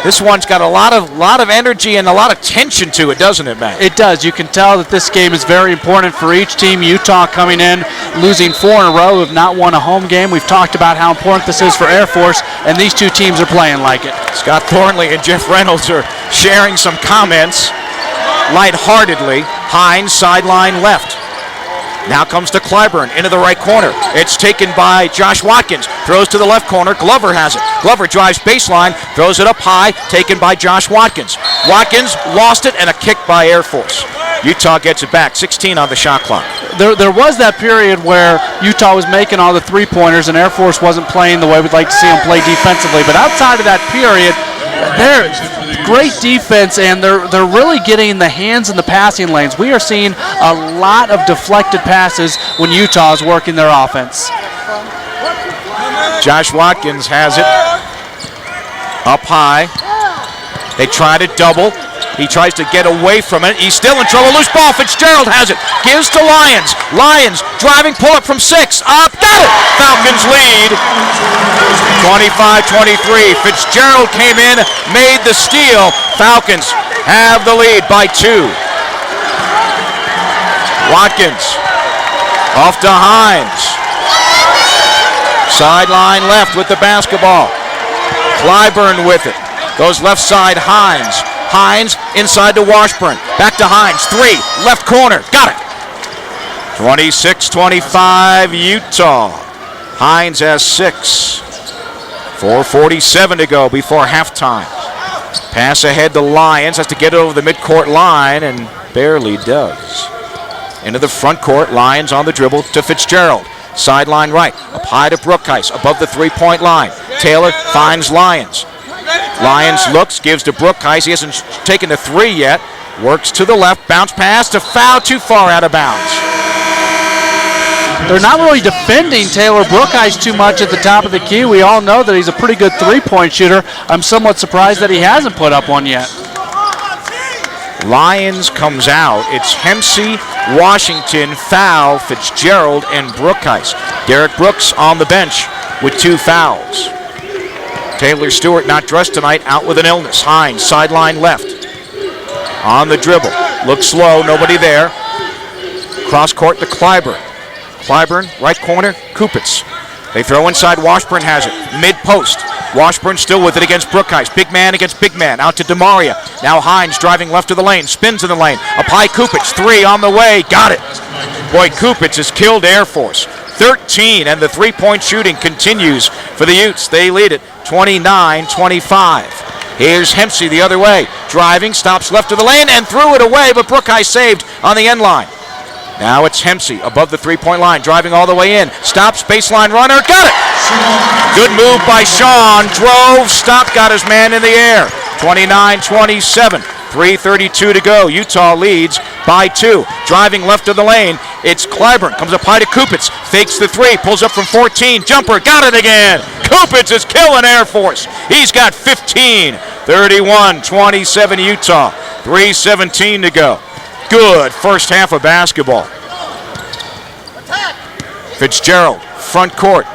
This one's got a lot of energy and a lot of tension to it, doesn't it, Matt? It does. You can tell that this game is very important for each team. Utah coming in, losing 4 in a row, have not won a home game. We've talked about how important this is for Air Force, and these 2 teams are playing like it. Scott Thornley and Jeff Reynolds are sharing some comments lightheartedly. Hines, sideline left. Now comes to Clyburn, into the right corner. It's taken by Josh Watkins. Throws to the left corner. Glover has it. Glover drives baseline, throws it up high, taken by Josh Watkins. Watkins lost it, and a kick by Air Force. Utah gets it back, 16 on the shot clock. There was that period where Utah was making all the 3-pointers, and Air Force wasn't playing the way we'd like to see them play defensively. But outside of that period, they're great defense, and they're really getting in the hands in the passing lanes. We are seeing a lot of deflected passes when Utah is working their offense. Josh Watkins has it up high. They try to double. He tries to get away from it. He's still in trouble. Loose ball. Fitzgerald has it. Gives to Lyons. Lyons driving pull-up from 6. Up. Got it. Falcons lead. 25-23. Fitzgerald came in, made the steal. Falcons have the lead by 2. Watkins off to Hines. Sideline left with the basketball. Clyburn with it. Goes left side, Hines. Hines inside to Washburn. Back to Hines. 3, left corner. Got it. 26-25 Utah. Hines has 6. 4:47 to go before halftime. Pass ahead to Lyons. Has to get it over the midcourt line and barely does. Into the front court. Lyons on the dribble to Fitzgerald. Sideline right. Up high to Brookheis. Above the 3-point line. Taylor finds Lyons. Lyons looks, gives to Brookheis. He hasn't taken the 3 yet. Works to the left. Bounce pass to Foul. Too far out of bounds. They're not really defending Taylor Brookheis too much at the top of the key. We all know that he's a pretty good 3-point shooter. I'm somewhat surprised that he hasn't put up one yet. Lyons comes out. It's Hempsey, Washington, Foul, Fitzgerald, and Brookheis. Derek Brooks on the bench with 2 fouls. Taylor Stewart not dressed tonight, out with an illness. Hines, sideline left. On the dribble. Looks slow, nobody there. Cross court to Clyburn. Clyburn, right corner, Kupets. They throw inside, Washburn has it. Mid-post. Washburn still with it against Brookheis. Big man against big man. Out to DeMaria. Now Hines driving left of the lane. Spins in the lane. Up high, Kupets. 3 on the way. Got it. Boy, Kupets has killed Air Force. 13, and the 3-point shooting continues for the Utes. They lead it 29-25. Here's Hempsey the other way. Driving, stops left of the lane, and threw it away, but Brookheis saved on the end line. Now it's Hempsey above the 3-point line, driving all the way in. Stops, baseline runner, got it! Good move by Sean. Drove, stopped, got his man in the air. 29-27. 3:32 to go. Utah leads by 2. Driving left of the lane, it's Clyburn. Comes up high to Kupets. Fakes the 3. Pulls up from 14. Jumper. Got it again. Kupets is killing Air Force. He's got 15. 31-27 Utah. 3:17 to go. Good first half of basketball. Fitzgerald, front court.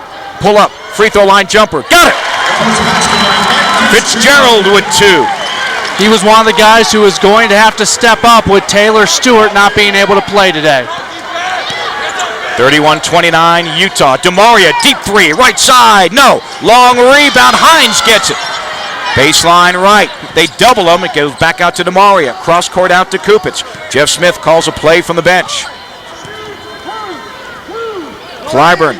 Pull up. Free throw line jumper. Got it. Fitzgerald with 2. He was one of the guys who was going to have to step up with Taylor Stewart not being able to play today. 31-29 Utah. DeMaria, deep 3, right side. No. Long rebound. Hines gets it. Baseline right. They double him. It goes back out to DeMaria. Cross court out to Kupets. Jeff Smith calls a play from the bench. Clyburn,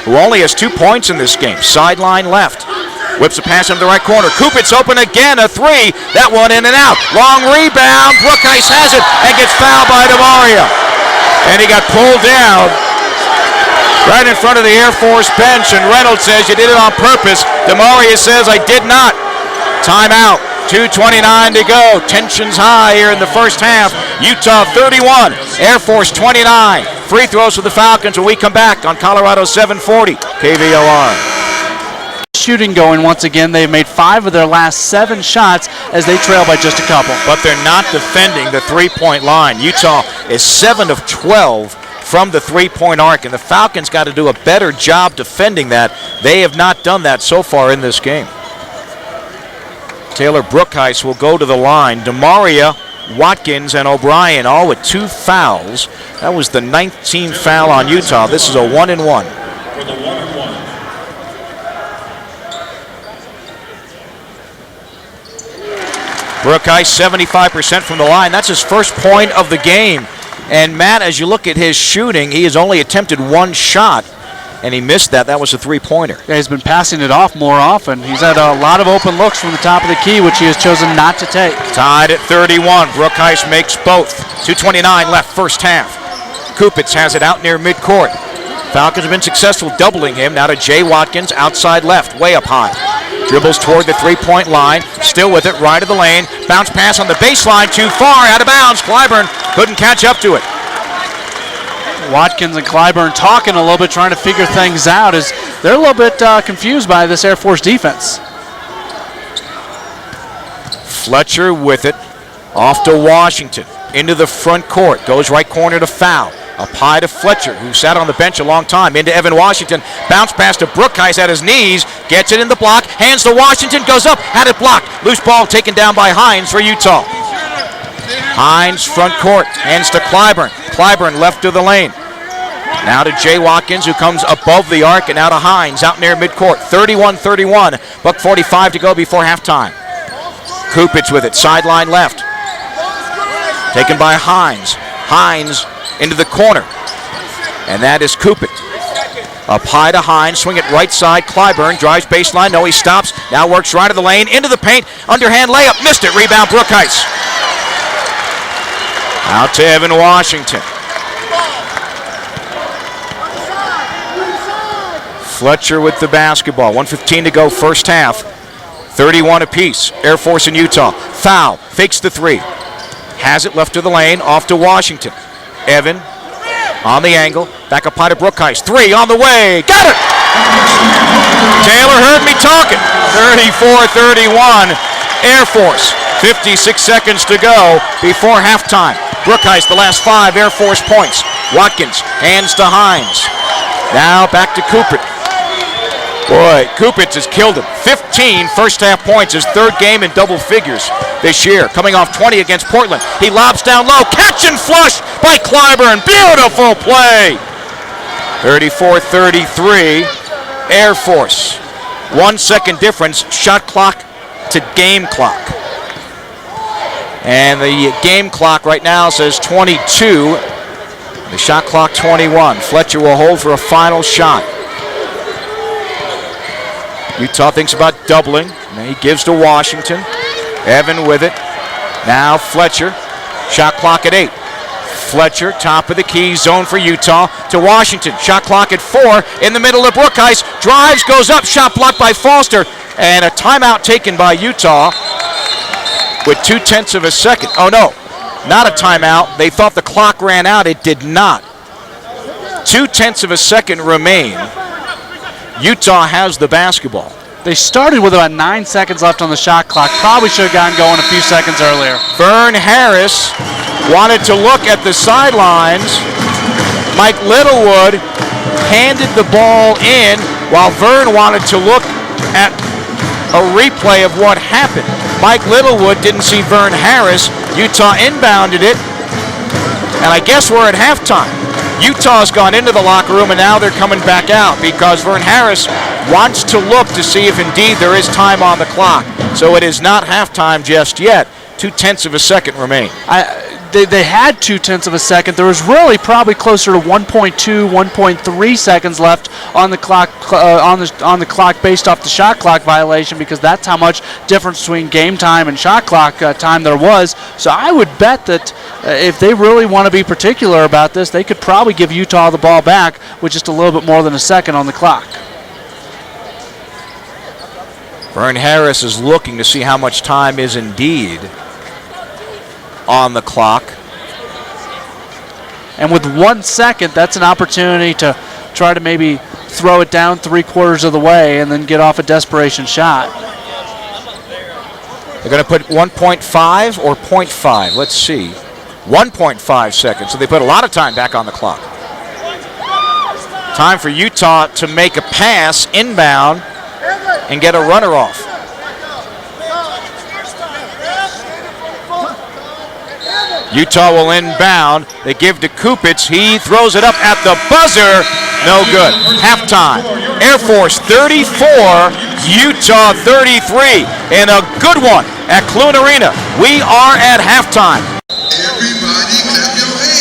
who only has 2 points in this game. Sideline left. Whips a pass into the right corner. Kupets open again, a 3. That one in and out. Long rebound. Brookheis has it and gets fouled by DeMaria. and he got pulled down right in front of the Air Force bench, and Reynolds says, you did it on purpose. DeMaria says, I did not. Timeout. 2:29 to go. Tensions high here in the first half. Utah 31, Air Force 29. Free throws for the Falcons when we come back on Colorado 740 KVOR. Shooting going once again. They've made 5 of their last 7 shots as they trail by just a couple. But they're not defending the three-point line. Utah is 7 of 12 from the three-point arc, and the Falcons got to do a better job defending that. They have not done that so far in this game. Taylor Brookheist will go to the line. DeMaria, Watkins, and O'Brien all with 2 fouls. That was the 19th foul on Utah. This is a 1-and-1. Brookheist 75% from the line. That's his first point of the game. And Matt, as you look at his shooting, he has only attempted 1 shot, and he missed that. That was a three-pointer. Yeah, he's been passing it off more often. He's had a lot of open looks from the top of the key, which he has chosen not to take. Tied at 31. Brookheist makes both. 2:29 left, first half. Kupets has it out near midcourt. Falcons have been successful doubling him. Now to Jay Watkins, outside left, way up high. Dribbles toward the three-point line. Still with it, right of the lane. Bounce pass on the baseline, too far, out of bounds. Clyburn couldn't catch up to it. Watkins and Clyburn talking a little bit, trying to figure things out as they're a little bit confused by this Air Force defense. Fletcher with it, off to Washington, into the front court, goes right corner to foul. Up high to Fletcher, who sat on the bench a long time, into Evan Washington. Bounce pass to Brookheist at his knees, gets it in the block, hands to Washington, goes up, had it blocked. Loose ball taken down by Hines for Utah. Hines front court, hands to Clyburn. Clyburn left to the lane. Now to Jay Watkins, who comes above the arc, and now to Hines out near midcourt. 31-31, buck 45 to go before halftime. Kupets with it, sideline left. Taken by Hines. Hines into the corner, and that is Kupets. Up high to Hines, swing it right side. Clyburn drives baseline. No, he stops. Now works right of the lane, into the paint. Underhand layup, missed it. Rebound, Brookheist. Out to Evan Washington. Fletcher with the basketball. 1:15 to go, first half. 31 apiece. Air Force and Utah. Foul, fakes the three. Has it left to the lane, off to Washington. Evan on the angle, back up high to Brookheist. 3 on the way, got it! Taylor heard me talking. 34-31, Air Force. 56 seconds to go before halftime. Brookheist, the last 5 Air Force points. Watkins, hands to Hines. Now back to Kupets. Boy, Kupets has killed him. 15 first half points, his 3rd game in double figures this year. Coming off 20 against Portland. He lobs down low, catch and flush by Clyburn. Beautiful play. 34-33, Air Force. 1 second difference, shot clock to game clock. And the game clock right now says 22. The shot clock 21. Fletcher will hold for a final shot. Utah thinks about doubling. And he gives to Washington. Evan with it. Now Fletcher. Shot clock at 8. Fletcher, top of the key, zone for Utah. To Washington. Shot clock at 4. In the middle of Brookheist. Drives, goes up. Shot blocked by Foster. And a timeout taken by Utah with 0.2 of a second. Oh, no. Not a timeout. They thought the clock ran out. It did not. 0.2 of a second remain. Utah has the basketball. They started with about 9 seconds left on the shot clock. Probably should have gotten going a few seconds earlier. Vern Harris wanted to look at the sidelines. Mike Littlewood handed the ball in while Vern wanted to look at a replay of what happened. Mike Littlewood didn't see Vern Harris. Utah inbounded it. And I guess we're at halftime. Utah's gone into the locker room, and now they're coming back out because Vern Harris wants to look to see if indeed there is time on the clock. So it is not halftime just yet. 0.2 of a second remain. they had 0.2 of a second. There was really probably closer to 1.2, 1.3 seconds left on the clock on the clock based off the shot clock violation, because that's how much difference between game time and shot clock time there was. So I would bet that if they really want to be particular about this, they could probably give Utah the ball back with just a little bit more than a second on the clock. Vern Harris is looking to see how much time is indeed on the clock. And with 1 second, that's an opportunity to try to maybe throw it down 3/4 of the way and then get off a desperation shot. They're going to put 1.5 or 0.5. Let's see. 1.5 seconds. So they put a lot of time back on the clock. Time for Utah to make a pass inbound and get a runner off. Utah will inbound. They give to Kupets. He throws it up at the buzzer. No good. Halftime. Air Force 34, Utah 33. And a good one at Clune Arena. We are at halftime. Everybody clap your hands.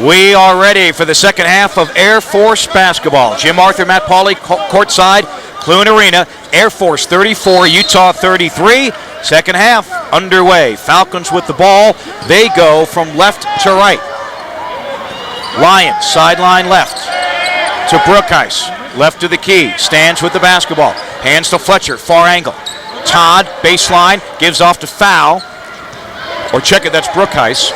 We are ready for the second half of Air Force basketball. Jim Arthur, Matt Pauley, courtside, Clune Arena. Air Force 34, Utah 33. Second half underway. Falcons with the ball. They go from left to right. Lions, sideline left to Brookhuis. Left to the key. Stands with the basketball. Hands to Fletcher, far angle. Todd, baseline, gives off to Foul. Or check it, that's Brookhuis.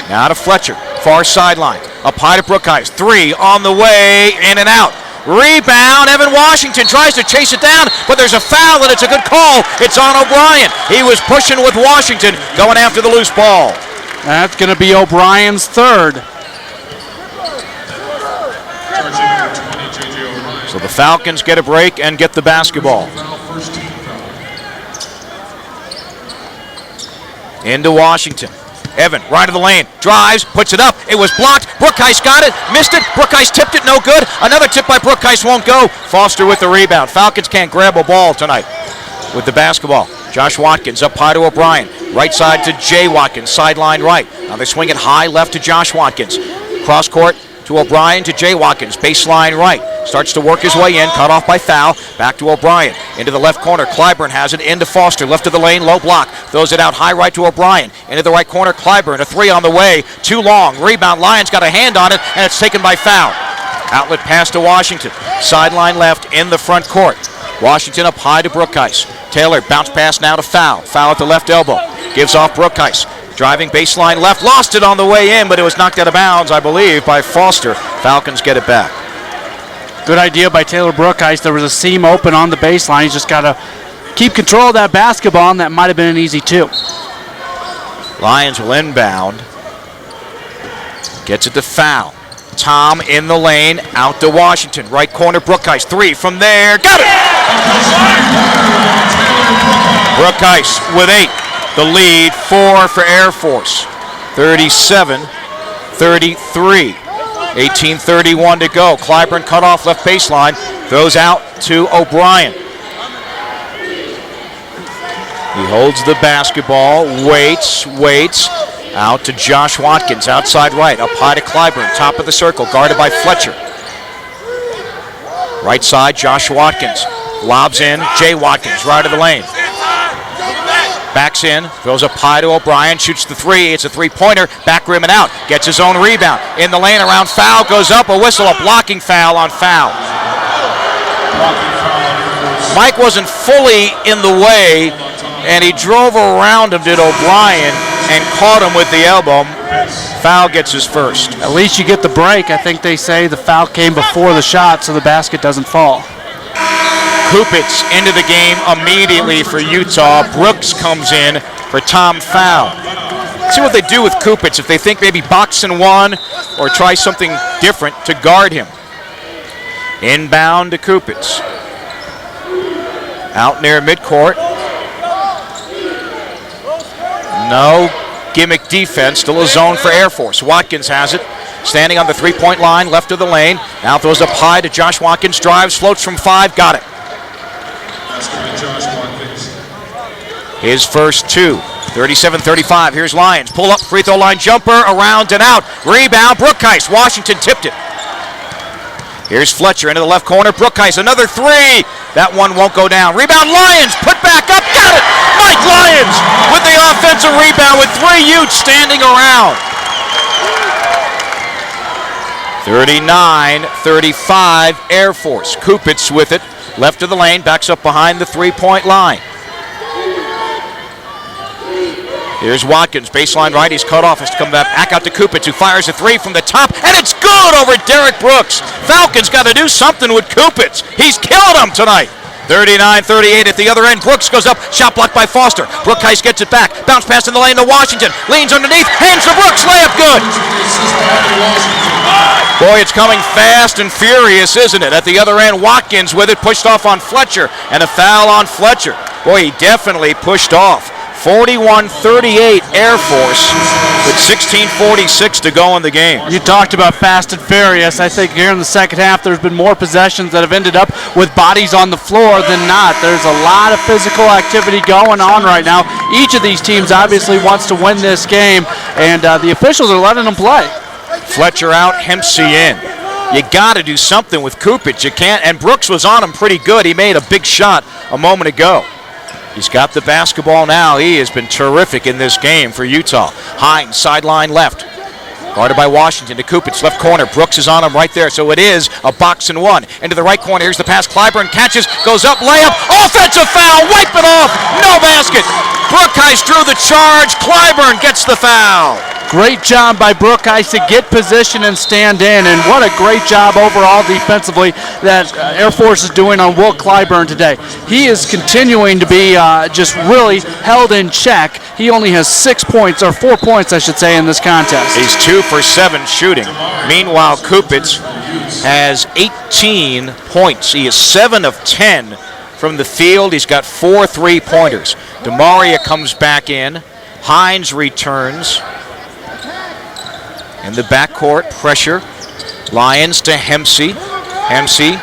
Now to Fletcher, far sideline. Up high to Brookhuis. 3 on the way, in and out. Rebound, Evan Washington tries to chase it down, but there's a foul and it's a good call. It's on O'Brien. He was pushing with Washington, going after the loose ball. That's going to be O'Brien's third. So the Falcons get a break and get the basketball. Into Washington. Evan, right of the lane, drives, puts it up. It was blocked. Brookhuis got it, missed it. Brookhuis tipped it, no good. Another tip by Brookhuis won't go. Foster with the rebound. Falcons can't grab a ball tonight with the basketball. Josh Watkins up high to O'Brien. Right side to Jay Watkins, sideline right. Now they swing it high left to Josh Watkins. Cross court to O'Brien to Jay Watkins, baseline right. Starts to work his way in, cut off by Foul. Back to O'Brien, into the left corner. Clyburn has it, into Foster, left of the lane, low block. Throws it out high right to O'Brien. Into the right corner, Clyburn, a 3 on the way. Too long, rebound, Lions got a hand on it, and it's taken by Foul. Outlet pass to Washington. Sideline left in the front court. Washington up high to Brookhuis. Taylor, bounce pass now to Foul. Foul at the left elbow. Gives off Brookhuis. Driving baseline left, lost it on the way in, but it was knocked out of bounds, I believe, by Foster. Falcons get it back. Good idea by Taylor Brookhuis. There was a seam open on the baseline. He's just got to keep control of that basketball, and that might have been an easy 2. Lions will inbound. Gets it to Foul. Tom in the lane, out to Washington. Right corner, Brookhuis. 3 from there. Got it! Brookhuis with 8. The lead, 4 for Air Force. 37-33. 18:31 to go. Clyburn cut off left baseline. Throws out to O'Brien. He holds the basketball, waits. Out to Josh Watkins, outside right. Up high to Clyburn, top of the circle, guarded by Fletcher. Right side, Josh Watkins. Lobs in, Jay Watkins, right of the lane. Backs in, throws up high to O'Brien, shoots the 3. It's a 3-pointer, back rim and out. Gets his own rebound. In the lane around Foul, goes up, a whistle, a blocking foul on Foul. Mike wasn't fully in the way, and he drove around him, did O'Brien, and caught him with the elbow. Foul gets his first. At least you get the break. I think they say the foul came before the shot, so the basket doesn't fall. Kupets into the game immediately for Utah. Brooks comes in for Tom Foul. See what they do with Kupets, if they think maybe box and one or try something different to guard him. Inbound to Kupets. Out near midcourt. No gimmick defense, still a zone for Air Force. Watkins has it. standing on the three-point line, left of the lane. Now throws up high to Josh Watkins, drives, floats from 5, got it. His first two. 37-35. Here's Lyons. Pull up, free throw line jumper, around and out. Rebound, Brookheist. Washington tipped it. Here's Fletcher into the left corner. Brookheist, another three. That one won't go down. Rebound, Lyons. Put back up. Got it. Mike Lyons with the offensive rebound with 3 Utes standing around. 39-35 Air Force. Kupets with it. Left of the lane. Backs up behind the three-point line. Here's Watkins, baseline right, he's cut off, has to come back out to Kupets, who fires a 3 from the top, and it's good over Derek Brooks. Falcons got to do something with Kupets. He's killed him tonight. 39-38 at the other end. Brooks goes up, shot blocked by Foster. Brookheist gets it back, bounce pass in the lane to Washington, leans underneath, hands to Brooks, layup good. Boy, it's coming fast and furious, isn't it? At the other end, Watkins with it, pushed off on Fletcher, and a foul on Fletcher. Boy, he definitely pushed off. 41-38 Air Force with 16:46 to go in the game. You talked about fast and furious. I think here in the second half there's been more possessions that have ended up with bodies on the floor than not. There's a lot of physical activity going on right now. Each of these teams obviously wants to win this game, and the officials are letting them play. Fletcher out, Hempsey in. You got to do something with Kupets. You can't, and Brooks was on him pretty good. He made a big shot a moment ago. He's got the basketball now. He has been terrific in this game for Utah. Hines, sideline left. Guarded by Washington to Kupets, left corner. Brooks is on him right there, so it is a box and one. Into the right corner, here's the pass. Clyburn catches, goes up, layup, offensive foul, wipe it off, no basket. Brookheist drew the charge, Clyburn gets the foul. Great job by Brookheist to get position and stand in, and what a great job overall defensively that Air Force is doing on Will Clyburn today. He is continuing to be just really held in check. He only has 6 points, or 4 points I should say, in this contest. He's 2 for 7 shooting. Meanwhile, Kupets has 18 points. He is 7 of 10 from the field. He's got 4 3-pointers. DeMaria comes back in. Hines returns. In the backcourt, pressure. Lyons to Hempsey. Hempsey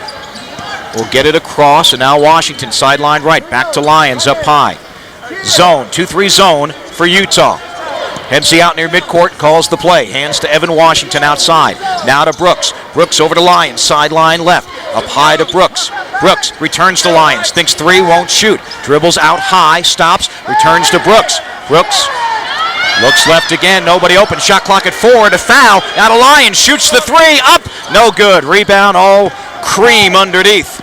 will get it across, and now Washington, sideline right. Back to Lyons, up high. Zone, 2-3 zone for Utah. Hempsey out near midcourt, calls the play. Hands to Evan Washington outside. Now to Brooks. Brooks over to Lyons, sideline left. Up high to Brooks. Brooks returns to Lyons, thinks 3, won't shoot. Dribbles out high, stops, returns to Brooks. Brooks looks left again, nobody open. Shot clock at 4, to foul. Now to Lyons, shoots the 3, up, no good. Rebound, all cream underneath.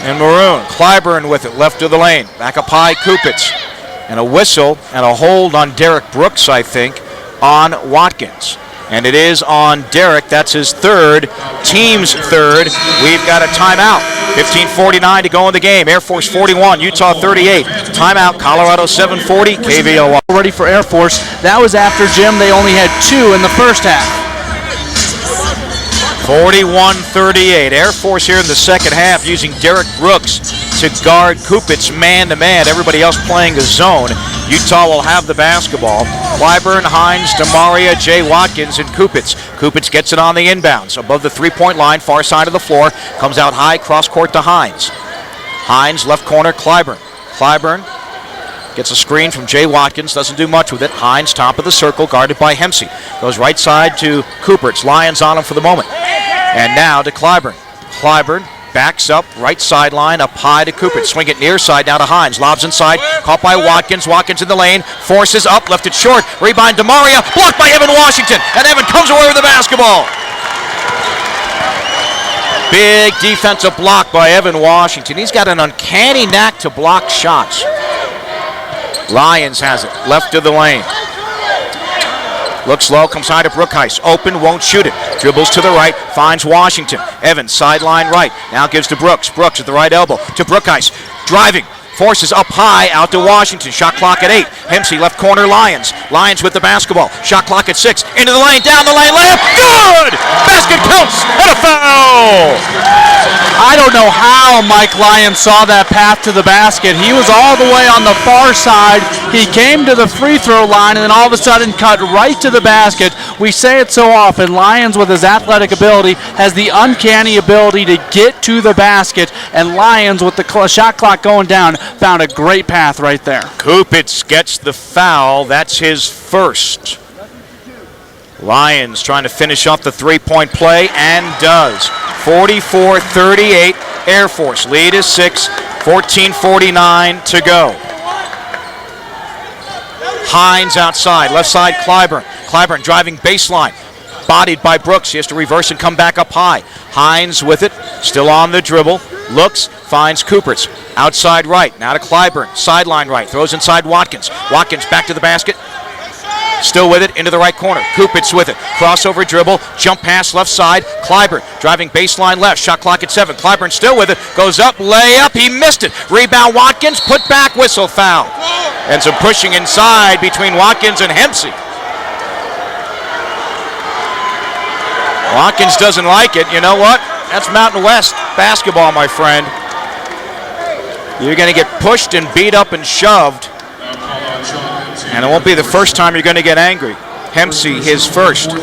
And Maroon, Clyburn with it, left of the lane. Back up high, Kupets. And a whistle and a hold on Derek Brooks, I think, on Watkins. And it is on Derek. That's his third, team's third. We've got a timeout. 15:49 to go in the game. Air Force 41, Utah 38. Timeout, Colorado 740, KVOR. Ready for Air Force. That was after, Jim, they only had 2 in the first half. 41-38. Air Force here in the second half using Derek Brooks to guard Kupets man-to-man. Everybody else playing a zone. Utah will have the basketball. Clyburn, Hines, DeMaria, Jay Watkins, and Kupets. Kupets gets it on the inbounds. Above the three-point line, far side of the floor. Comes out high, cross-court to Hines. Hines, left corner, Clyburn. Clyburn gets a screen from Jay Watkins, doesn't do much with it. Hines, top of the circle, guarded by Hempsey. Goes right side to Kupets. Lyons on him for the moment. And now to Clyburn. Clyburn backs up, right sideline, up high to Kupets. Swing it near side, now to Hines. Lobs inside, caught by Watkins. Watkins in the lane, forces up, left it short. Rebound DeMaria, blocked by Evan Washington. And Evan comes away with the basketball. Big defensive block by Evan Washington. He's got an uncanny knack to block shots. Lyons has it, left of the lane. Looks low, comes high to Brookheist. Open, won't shoot it. Dribbles to the right, finds Washington. Evans, sideline right. Now gives to Brooks. Brooks at the right elbow to Brookheist. Driving, forces up high, out to Washington. Shot clock at 8. Hempsey, left corner, Lyons. Lyons with the basketball. Shot clock at 6. Into the lane, down the lane, layup. Good! Basket counts, and a foul! I I don't know how Mike Lyons saw that path to the basket. He was all the way on the far side. He came to the free throw line and then all of a sudden cut right to the basket. We say it so often, Lyons with his athletic ability has the uncanny ability to get to the basket, and Lyons with the shot clock going down found a great path right there. Kupets gets the foul. That's his first. Lyons trying to finish off the three-point play and does. 44-38, Air Force. Lead is 6, 14:49 to go. Hines outside, left side Clyburn. Clyburn driving baseline. Bodied by Brooks. He has to reverse and come back up high. Hines with it, still on the dribble. Looks, finds Kupets. Outside right, now to Clyburn. Sideline right, throws inside Watkins. Watkins back to the basket. Still with it, into the right corner. Kupets with it. Crossover dribble, jump pass left side. Clyburn driving baseline left. Shot clock at 7. Clyburn still with it. Goes up, layup. He missed it. Rebound Watkins, put back, whistle, foul. And some pushing inside between Watkins and Hempsey. Watkins doesn't like it. You know what? That's Mountain West basketball, my friend. You're going to get pushed and beat up and shoved. And it won't be the first time you're going to get angry. Hempsey, his first. And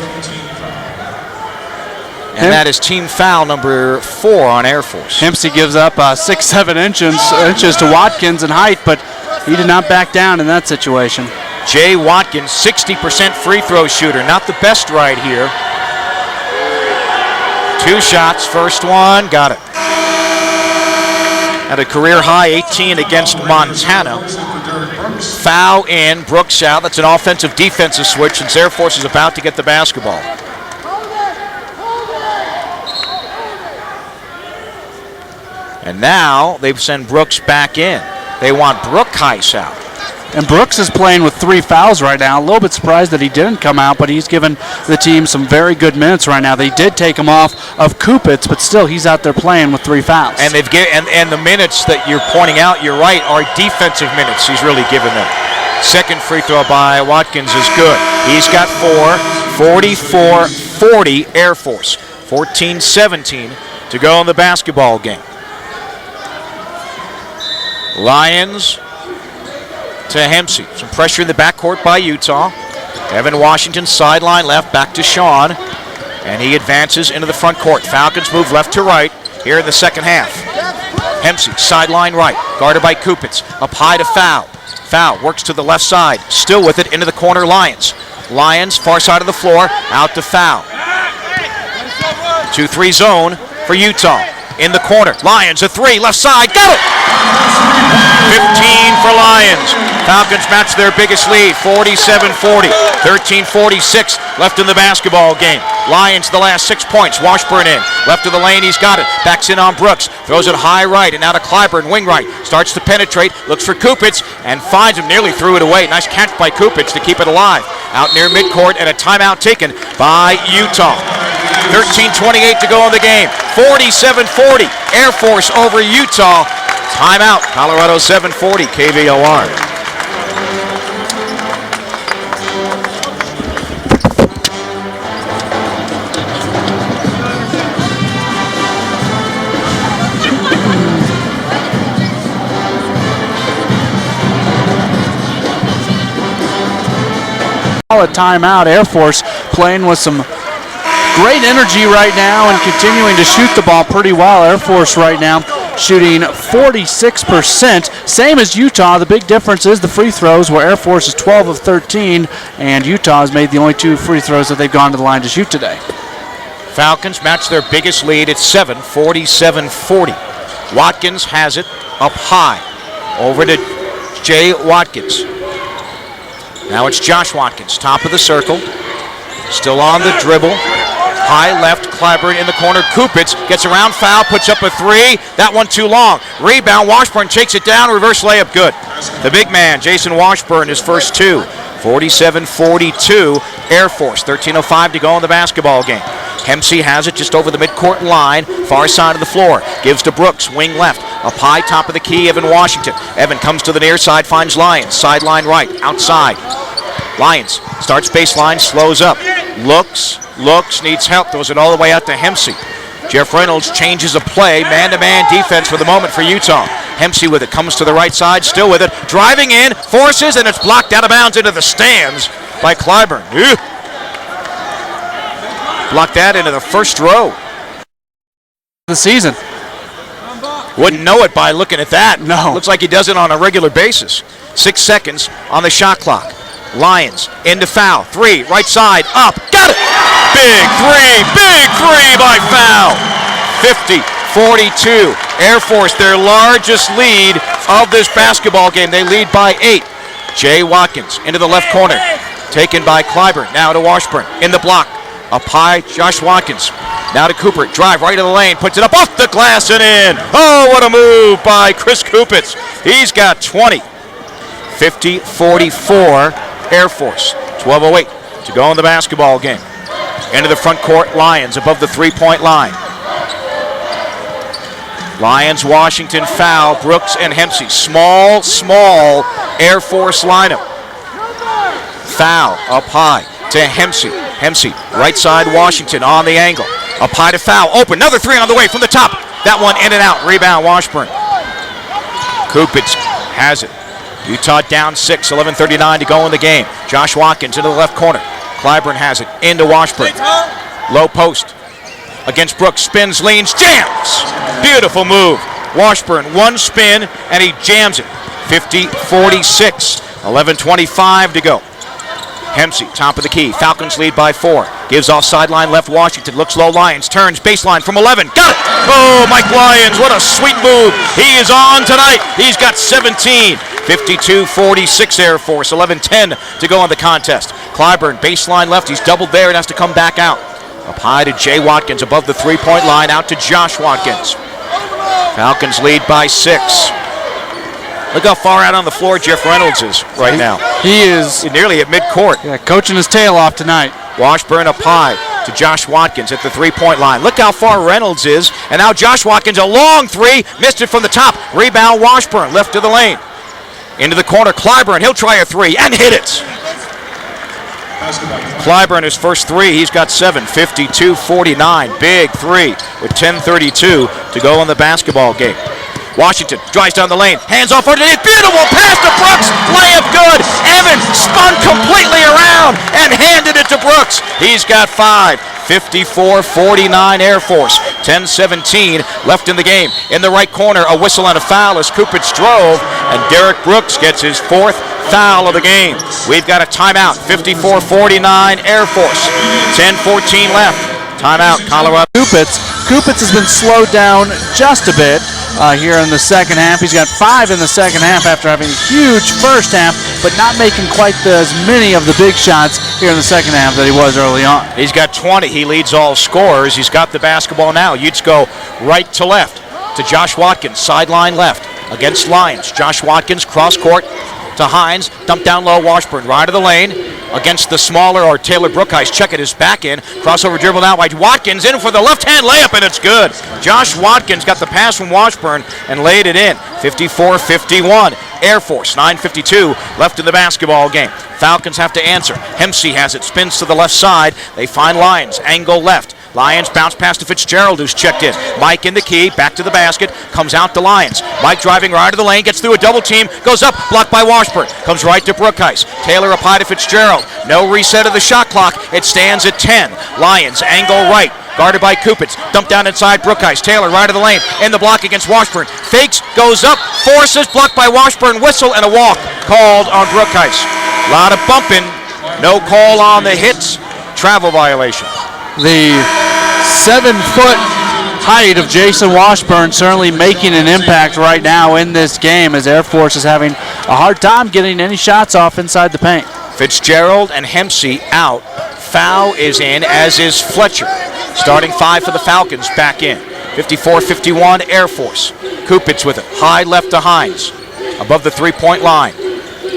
that is team foul number 4 on Air Force. Hempsey gives up 6-7 inches to Watkins in height, but he did not back down in that situation. Jay Watkins, 60% free throw shooter. Not the best right here. 2 shots, first one, got it. At a career high 18 against Montana. Foul in, Brooks out. That's an offensive defensive switch since Air Force is about to get the basketball. And now they send Brooks back in. They want Brookheis out. And Brooks is playing with 3 fouls right now. A little bit surprised that he didn't come out, but he's given the team some very good minutes right now. They did take him off of Kupets, but still he's out there playing with 3 fouls. And they've and the minutes that you're pointing out, you're right, are defensive minutes he's really given them. Second free throw by Watkins is good. He's got 4, 44-40 Air Force. 14-17 to go in the basketball game. Lions to Hempsey. Some pressure in the backcourt by Utah. Evan Washington sideline left, back to Sean. And he advances into the front court. Falcons move left to right here in the second half. Hempsey, sideline right, guarded by Kupets. Up high to Foul. Foul works to the left side. Still with it into the corner, Lions. Lions, far side of the floor, out to Foul. 2-3 zone for Utah. In the corner, Lions, a 3, left side, got it! 15 for Lions. Falcons match their biggest lead, 47-40. 13:46 left in the basketball game. Lions the last 6 points. Washburn in. Left of the lane, he's got it. Backs in on Brooks. Throws it high right and out of Clyburn, wing right. Starts to penetrate, looks for Kupets and finds him. Nearly threw it away. Nice catch by Kupets to keep it alive. Out near midcourt and a timeout taken by Utah. 13:28 to go in the game. 47-40. Air Force over Utah. Timeout. Colorado 740 KVOR. A timeout. Air Force playing with some great energy right now and continuing to shoot the ball pretty well. Air Force right now shooting 46%, same as Utah. The big difference is the free throws, where Air Force is 12 of 13, and Utah has made the only 2 free throws that they've gone to the line to shoot today. Falcons match their biggest lead at 7, 47-40. Watkins has it up high. Over to Jay Watkins. Now it's Josh Watkins, top of the circle. Still on the dribble. High left, Clyburn in the corner. Kupets gets around, Foul, puts up a 3. That one too long. Rebound, Washburn takes it down, reverse layup, good. The big man, Jason Washburn, his first 2. 47-42, Air Force. 13:05 to go in the basketball game. Hempsey has it just over the midcourt line, far side of the floor. Gives to Brooks, wing left. Up high, top of the key, Evan Washington. Evan comes to the near side, finds Lions. Sideline right, outside. Lions starts baseline, slows up. Looks, needs help. Throws it all the way out to Hempsey. Jeff Reynolds changes a play, man-to-man defense for the moment for Utah. Hempsey with it, comes to the right side, still with it, driving in, forces, and it's blocked out of bounds into the stands by Clyburn. Blocked that into the first row. The season. Wouldn't know it by looking at that. No. Looks like he does it on a regular basis. 6 seconds on the shot clock. Lions into foul. 3, right side, up, got it! Big three by Foul. 50-42. Air Force, their largest lead of this basketball game. They lead by 8. Jay Watkins into the left corner. Taken by Clyburn. Now to Washburn. In the block. Up high, Josh Watkins. Now to Cooper. Drive right of the lane. Puts it up off the glass and in. Oh, what a move by Chris Kupets. He's got 20. 50-44. Air Force. 12:08 to go in the basketball game. Into the front court, Lions above the three-point line. Lions, Washington, foul, Brooks and Hempsey. Small Air Force lineup. Foul up high to Hempsey. Hempsey, right side, Washington on the angle. Up high to foul, open, another 3 on the way from the top. That one in and out, rebound Washburn. Kupets has it. Utah down 6, 11:39 to go in the game. Josh Watkins into the left corner. Clyburn has it, into Washburn. Low post against Brooks, spins, leans, jams. Beautiful move. Washburn, one spin, and he jams it. 50-46, 11:25 to go. Hempsey, top of the key. Falcons lead by 4. Gives off sideline left Washington. Looks low, Lions. Turns, baseline from 11. Got it! Oh, Mike Lyons, what a sweet move. He is on tonight. He's got 17. 52-46 Air Force. 11:10 to go on the contest. Clyburn, baseline left. He's doubled there and has to come back out. Up high to Jay Watkins above the three-point line. Out to Josh Watkins. Falcons lead by 6. Look how far out on the floor Jeff Reynolds is right now. He is nearly at midcourt. Yeah, coaching his tail off tonight. Washburn up high to Josh Watkins at the three-point line. Look how far Reynolds is. And now Josh Watkins, a long 3, missed it from the top. Rebound Washburn, left to the lane. Into the corner, Clyburn, he'll try a 3 and hit it. Clyburn, his first 3, he's got 7, 52-49. Big 3 with 10:32 to go in the basketball game. Washington drives down the lane, hands off underneath, beautiful pass to Brooks, layup good. Evans spun completely around and handed it to Brooks. He's got 5, 54-49 Air Force. 10:17 left in the game. In the right corner, a whistle and a foul as Kupets drove, and Derek Brooks gets his 4th foul of the game. We've got a timeout, 54-49 Air Force. 10:14 left. Timeout, Colorado. Kupets has been slowed down just a bit here in the second half. He's got 5 in the second half after having a huge first half, but not making quite as many of the big shots here in the second half that he was early on. He's got 20. He leads all scorers. He's got the basketball now. Utes go right to left to Josh Watkins, sideline left against Lions. Josh Watkins, cross court to Hines, dump down low, Washburn, right of the lane against the smaller or Taylor Brookheist. Check it, his back in. Crossover dribble now by Watkins, in for the left-hand layup, and it's good. Josh Watkins got the pass from Washburn and laid it in. 54-51. Air Force, 9:52 left in the basketball game. Falcons have to answer. Hempsey has it, spins to the left side. They find Lions, angle left. Lions bounce pass to Fitzgerald, who's checked in. Mike in the key, back to the basket, comes out to Lions. Mike driving right to the lane, gets through a double team, goes up, blocked by Washburn, comes right to Brookheist. Taylor up high to Fitzgerald. No reset of the shot clock. It stands at 10. Lions, angle right. Guarded by Kupets. Dump down inside Brookheist. Taylor right of the lane. In the block against Washburn. Fakes, goes up, forces, blocked by Washburn. Whistle and a walk called on Brookheist. A lot of bumping. No call on the hits. Travel violation. The 7-foot height of Jason Washburn certainly making an impact right now in this game as Air Force is having a hard time getting any shots off inside the paint. Fitzgerald and Hempsey out. Foul is in, as is Fletcher. Starting 5 for the Falcons back in. 54-51 Air Force. Kupets with it. High left to Hines. Above the three-point line.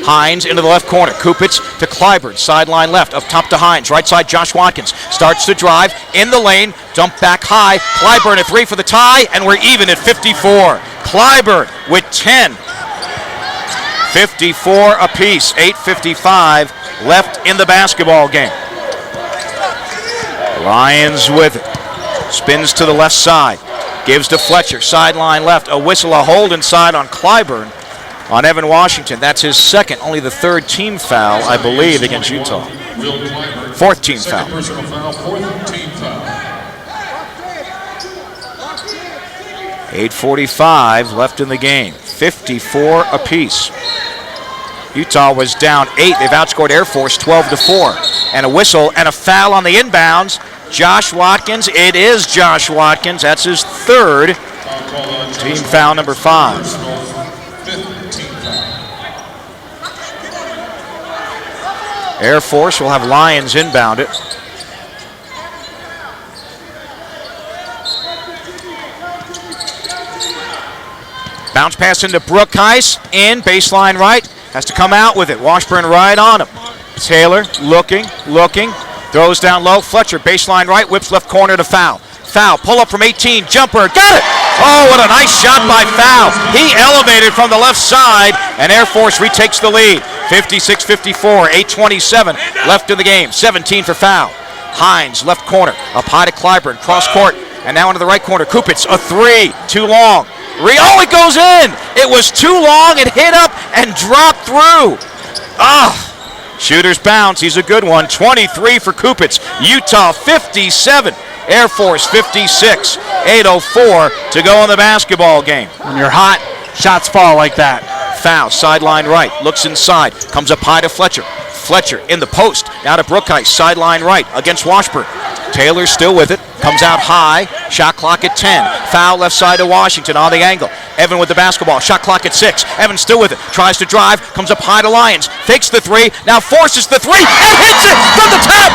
Hines into the left corner. Kupets to Clyburn. Sideline left. Up top to Hines. Right side Josh Watkins. Starts to drive. In the lane. Dump back high. Clyburn at 3 for the tie. And we're even at 54. Clyburn with 10. 54 apiece. 8:55 left in the basketball game. Lions with it. Spins to the left side. Gives to Fletcher. Sideline left. A whistle, a hold inside on Clyburn on Evan Washington. That's his second, only the third team foul, I believe, against Utah. Fourth team foul. Personal foul, fourth team foul. 8:45 left in the game. 54 apiece. Utah was down 8. They've outscored Air Force 12-4. And a whistle and a foul on the inbounds. Josh Watkins. It is Josh Watkins. That's his third. Team foul number 5. Fifth team foul. Air Force will have Lions inbound it. Bounce pass into Brookheis. In, baseline right. Has to come out with it. Washburn right on him. Taylor looking. Throws down low. Fletcher, baseline right. Whips left corner to Foul. Foul. Pull up from 18. Jumper. Got it! Oh, what a nice shot by Foul. He elevated from the left side, and Air Force retakes the lead. 56-54. 8:27 left in the game. 17 for Foul. Hines, left corner. Up high to Clyburn. Cross court. And now into the right corner. Kupets, a three. Too long. Oh, it goes in. It was too long. It hit up and dropped through. Shooter's bounce. He's a good one. 23 for Kupets. Utah 57. Air Force 56. 8:04 to go in the basketball game. When you're hot, shots fall like that. Foul. Sideline right. Looks inside. Comes up high to Fletcher. Fletcher in the post. Now to Brookheis. Sideline right against Washburn. Taylor still with it. Comes out high. Shot clock at 10. Foul left side to Washington on the angle. Evan with the basketball. Shot clock at 6. Evan still with it. Tries to drive. Comes up high to Lyons. Fakes the three. Now forces the three and hits it from the top.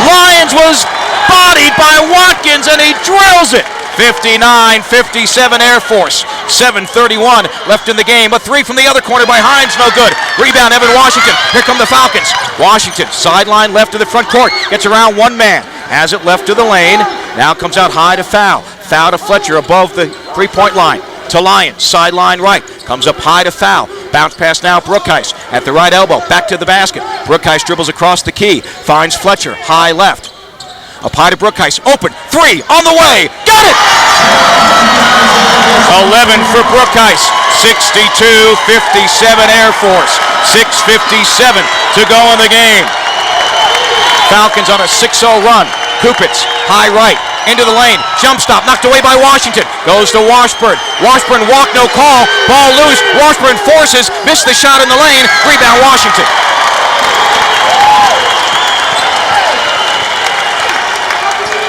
Lyons was bodied by Watkins and he drills it. 59-57 Air Force. 7:31 left in the game. A three from the other corner by Hines, no good. Rebound, Evan Washington. Here come the Falcons. Washington, sideline left to the front court. Gets around one man. Has it left to the lane. Now comes out high to Foul. Foul to Fletcher above the three-point line. To Lyons, sideline right. Comes up high to Foul. Bounce pass now, Brookheis at the right elbow. Back to the basket. Brookheis dribbles across the key. Finds Fletcher, high left. Up high to Brookheis. Open. Three on the way. Got it! 11 for Brookheis. 62-57 Air Force. 6:57 to go in the game. Falcons on a 6-0 run. Kupets, high right. Into the lane. Jump stop. Knocked away by Washington. Goes to Washburn. Washburn walk, no call. Ball loose. Washburn forces. Missed the shot in the lane. Rebound Washington.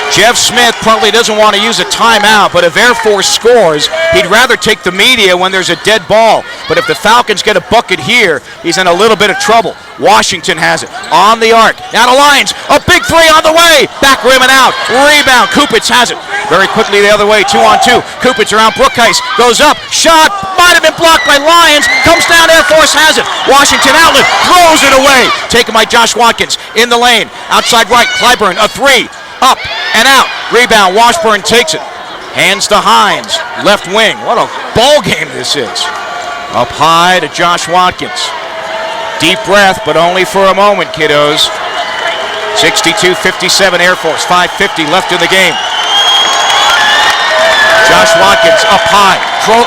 Jeff Smith probably doesn't want to use a timeout, but if Air Force scores, he'd rather take the media when there's a dead ball. But if the Falcons get a bucket here, he's in a little bit of trouble. Washington has it. On the arc. Now to Lyons. A big three on the way. Back rim and out. Rebound. Kupets has it. Very quickly the other way. 2-on-2. Kupets around Brookheis. Goes up. Shot. Might have been blocked by Lyons. Comes down. Air Force has it. Washington outlet. Throws it away. Taken by Josh Watkins. In the lane. Outside right. Clyburn. A three. Up and out. Rebound. Washburn takes it. Hands to Hines. Left wing. What a ball game this is. Up high to Josh Watkins. Deep breath, but only for a moment, kiddos. 62-57 Air Force. 5:50 left in the game. Josh Watkins up high.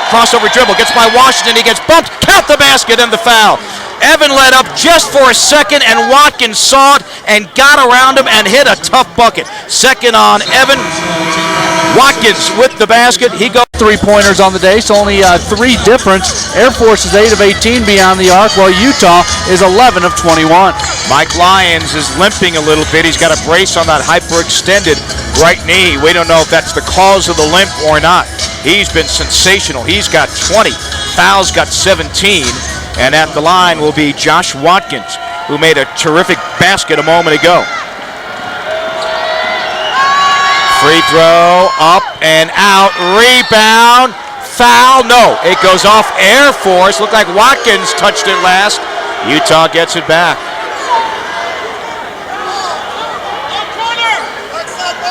Crossover dribble. Gets by Washington. He gets bumped. Count the basket and the foul. Evan led up just for a second, and Watkins saw it and got around him and hit a tough bucket. Second on Evan. Watkins with the basket. He goes. Three-pointers on the day, so only three difference. Air Force is 8 of 18 beyond the arc, while Utah is 11 of 21. Mike Lyons is limping a little bit. He's got a brace on that hyperextended right knee. We don't know if that's the cause of the limp or not. He's been sensational. He's got 20. Foul's got 17. And at the line will be Josh Watkins, who made a terrific basket a moment ago. Free throw, up and out, rebound, foul, no, it goes off Air Force. Looked like Watkins touched it last. Utah gets it back.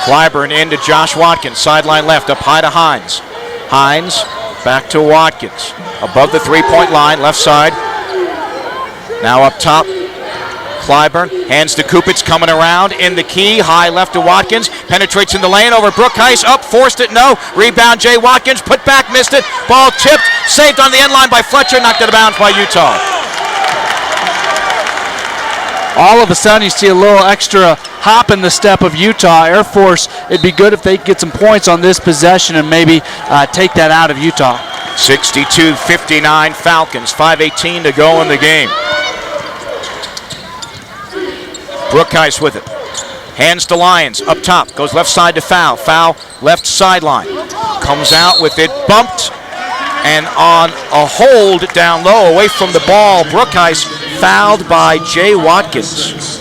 Clyburn into Josh Watkins, sideline left, up high to Hines. Hines, back to Watkins. Above the three-point line, left side. Now up top Clyburn hands to Kupets, coming around in the key. High left to Watkins. Penetrates in the lane over Brookheist. Up, forced it, no. Rebound, Jay Watkins. Put back, missed it. Ball tipped. Saved on the end line by Fletcher. Knocked out of bounds by Utah. All of a sudden, you see a little extra hop in the step of Utah. Air Force, it'd be good if they could get some points on this possession and maybe take that out of Utah. 62-59 Falcons. 5:18 to go in the game. Brookheist with it. Hands to Lyons. Up top. Goes left side to Foul. Foul left sideline. Comes out with it bumped. And on a hold down low away from the ball, Brookheist fouled by Jay Watkins.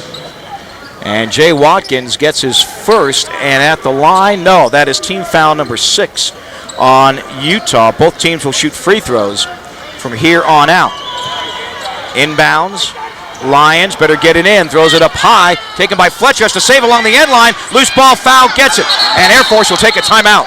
And Jay Watkins gets his first, and at the line, no, that is team foul number 6 on Utah. Both teams will shoot free throws from here on out. Inbounds. Lyons better get it in, throws it up high, taken by Fletcher, has to save along the end line, loose ball, Foul, gets it, and Air Force will take a timeout.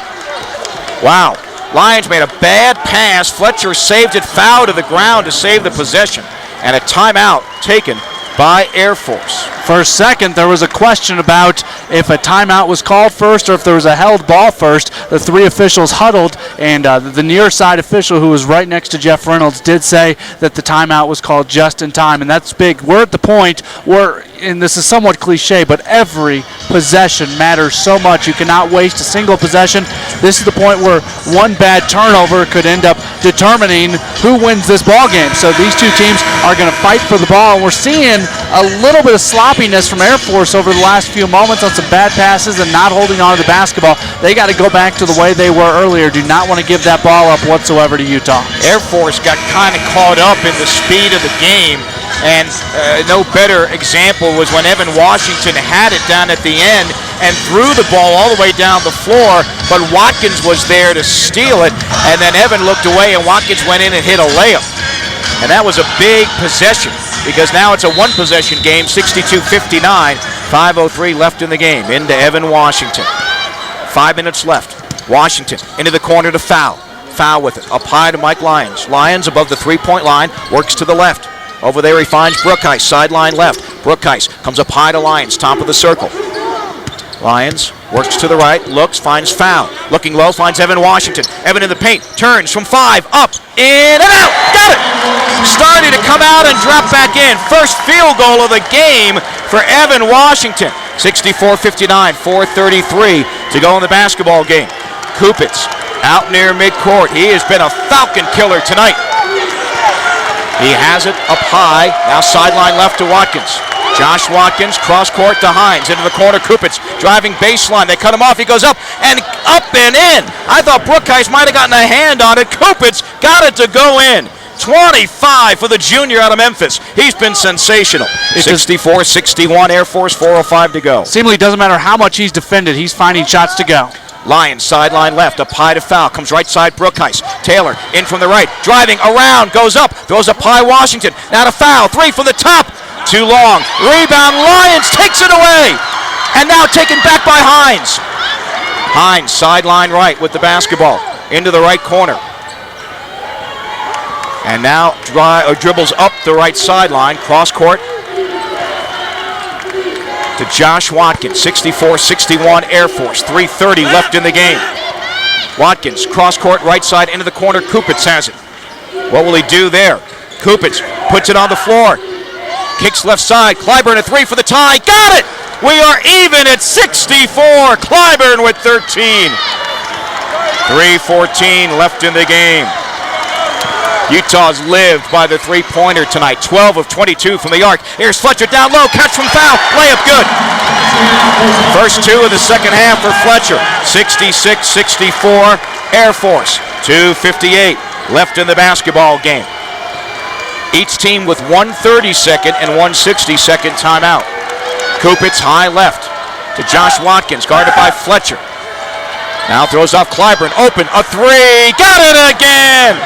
Wow, Lyons made a bad pass, Fletcher saved it, foul to the ground to save the possession, and a timeout taken by Air Force. For a second, there was a question about if a timeout was called first or if there was a held ball first. The three officials huddled, and the near side official, who was right next to Jeff Reynolds, did say that the timeout was called just in time, and that's big. We're at the point where, and this is somewhat cliche, but every possession matters so much. You cannot waste a single possession. This is the point where one bad turnover could end up determining who wins this ball game. So these two teams are going to fight for the ball, and we're seeing a little bit of sloppiness from Air Force over the last few moments on some bad passes and not holding on to the basketball. They got to go back to the way they were earlier. Do not want to give that ball up whatsoever to Utah. Air Force got kind of caught up in the speed of the game, and no better example was when Evan Washington had it down at the end and threw the ball all the way down the floor, but Watkins was there to steal it, and then Evan looked away and Watkins went in and hit a layup. And that was a big possession, because now it's a one-possession game, 62-59, 5:03 left in the game. Into Evan Washington. 5 minutes left. Washington into the corner to Foul. Foul with it. Up high to Mike Lyons. Lyons above the three-point line, works to the left. Over there he finds Brookheist, sideline left. Brookheist comes up high to Lyons, top of the circle. Lyons works to the right, looks, finds Foul. Looking low, finds Evan Washington. Evan in the paint, turns from 5, up, in, and out. Got it! Starting to come out and drop back in. First field goal of the game for Evan Washington. 64-59, 4:33 to go in the basketball game. Kupets out near midcourt. He has been a Falcon killer tonight. He has it up high, now sideline left to Watkins. Josh Watkins, cross court to Hines, into the corner, Kupets, driving baseline, they cut him off, he goes up and in. I thought Brookheist might have gotten a hand on it, Kupets got it to go in. 25 for the junior out of Memphis. He's been sensational. 64-61, Air Force, 4:05 to go. Seemingly doesn't matter how much he's defended, he's finding shots to go. Lyons, sideline left, up high to Foul, comes right side, Brookheist. Taylor, in from the right, driving, around, goes up, throws up high, Washington. Now to Foul, 3 from the top, too long. Rebound, Lyons takes it away. And now taken back by Hines. Hines, sideline right with the basketball, into the right corner. And now dribbles up the right sideline, cross court to Josh Watkins. 64-61 Air Force, 3:30 left in the game. Watkins, cross court right side into the corner, Kupets has it. What will he do there? Kupets puts it on the floor, kicks left side, Clyburn a 3 for the tie, got it! We are even at 64, Clyburn with 13. 3:14 left in the game. Utah's lived by the three-pointer tonight. 12 of 22 from the arc. Here's Fletcher down low, catch from Foul, layup good. First 2 of the second half for Fletcher. 66-64 Air Force. 2:58 left in the basketball game. Each team with 1 30-second and 1 60-second timeout. Kupets high left to Josh Watkins, guarded by Fletcher. Now throws off Clyburn, open, a 3, got it again!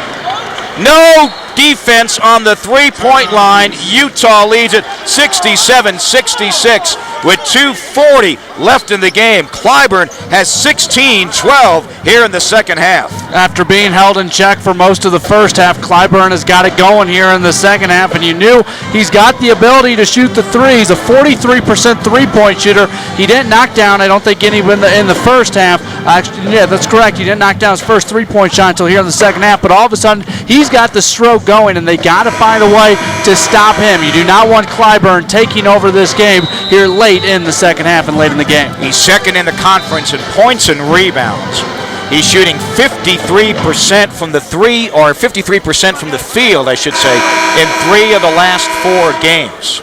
No defense on the three-point line. Utah leads it 67-66. with 2:40 left in the game. Clyburn has 16-12 here in the second half. After being held in check for most of the first half, Clyburn has got it going here in the second half, and you knew he's got the ability to shoot the three. He's a 43% three-point shooter. He didn't knock down, I don't think, any in the first half. Actually, yeah, that's correct. He didn't knock down his first three-point shot until here in the second half, but all of a sudden, he's got the stroke going, and they got to find a way to stop him. You do not want Clyburn taking over this game here late in the second half and late in the game. He's second in the conference in points and rebounds. He's shooting 53% from the three, or 53% from the field, I should say, in 3 of the last 4 games.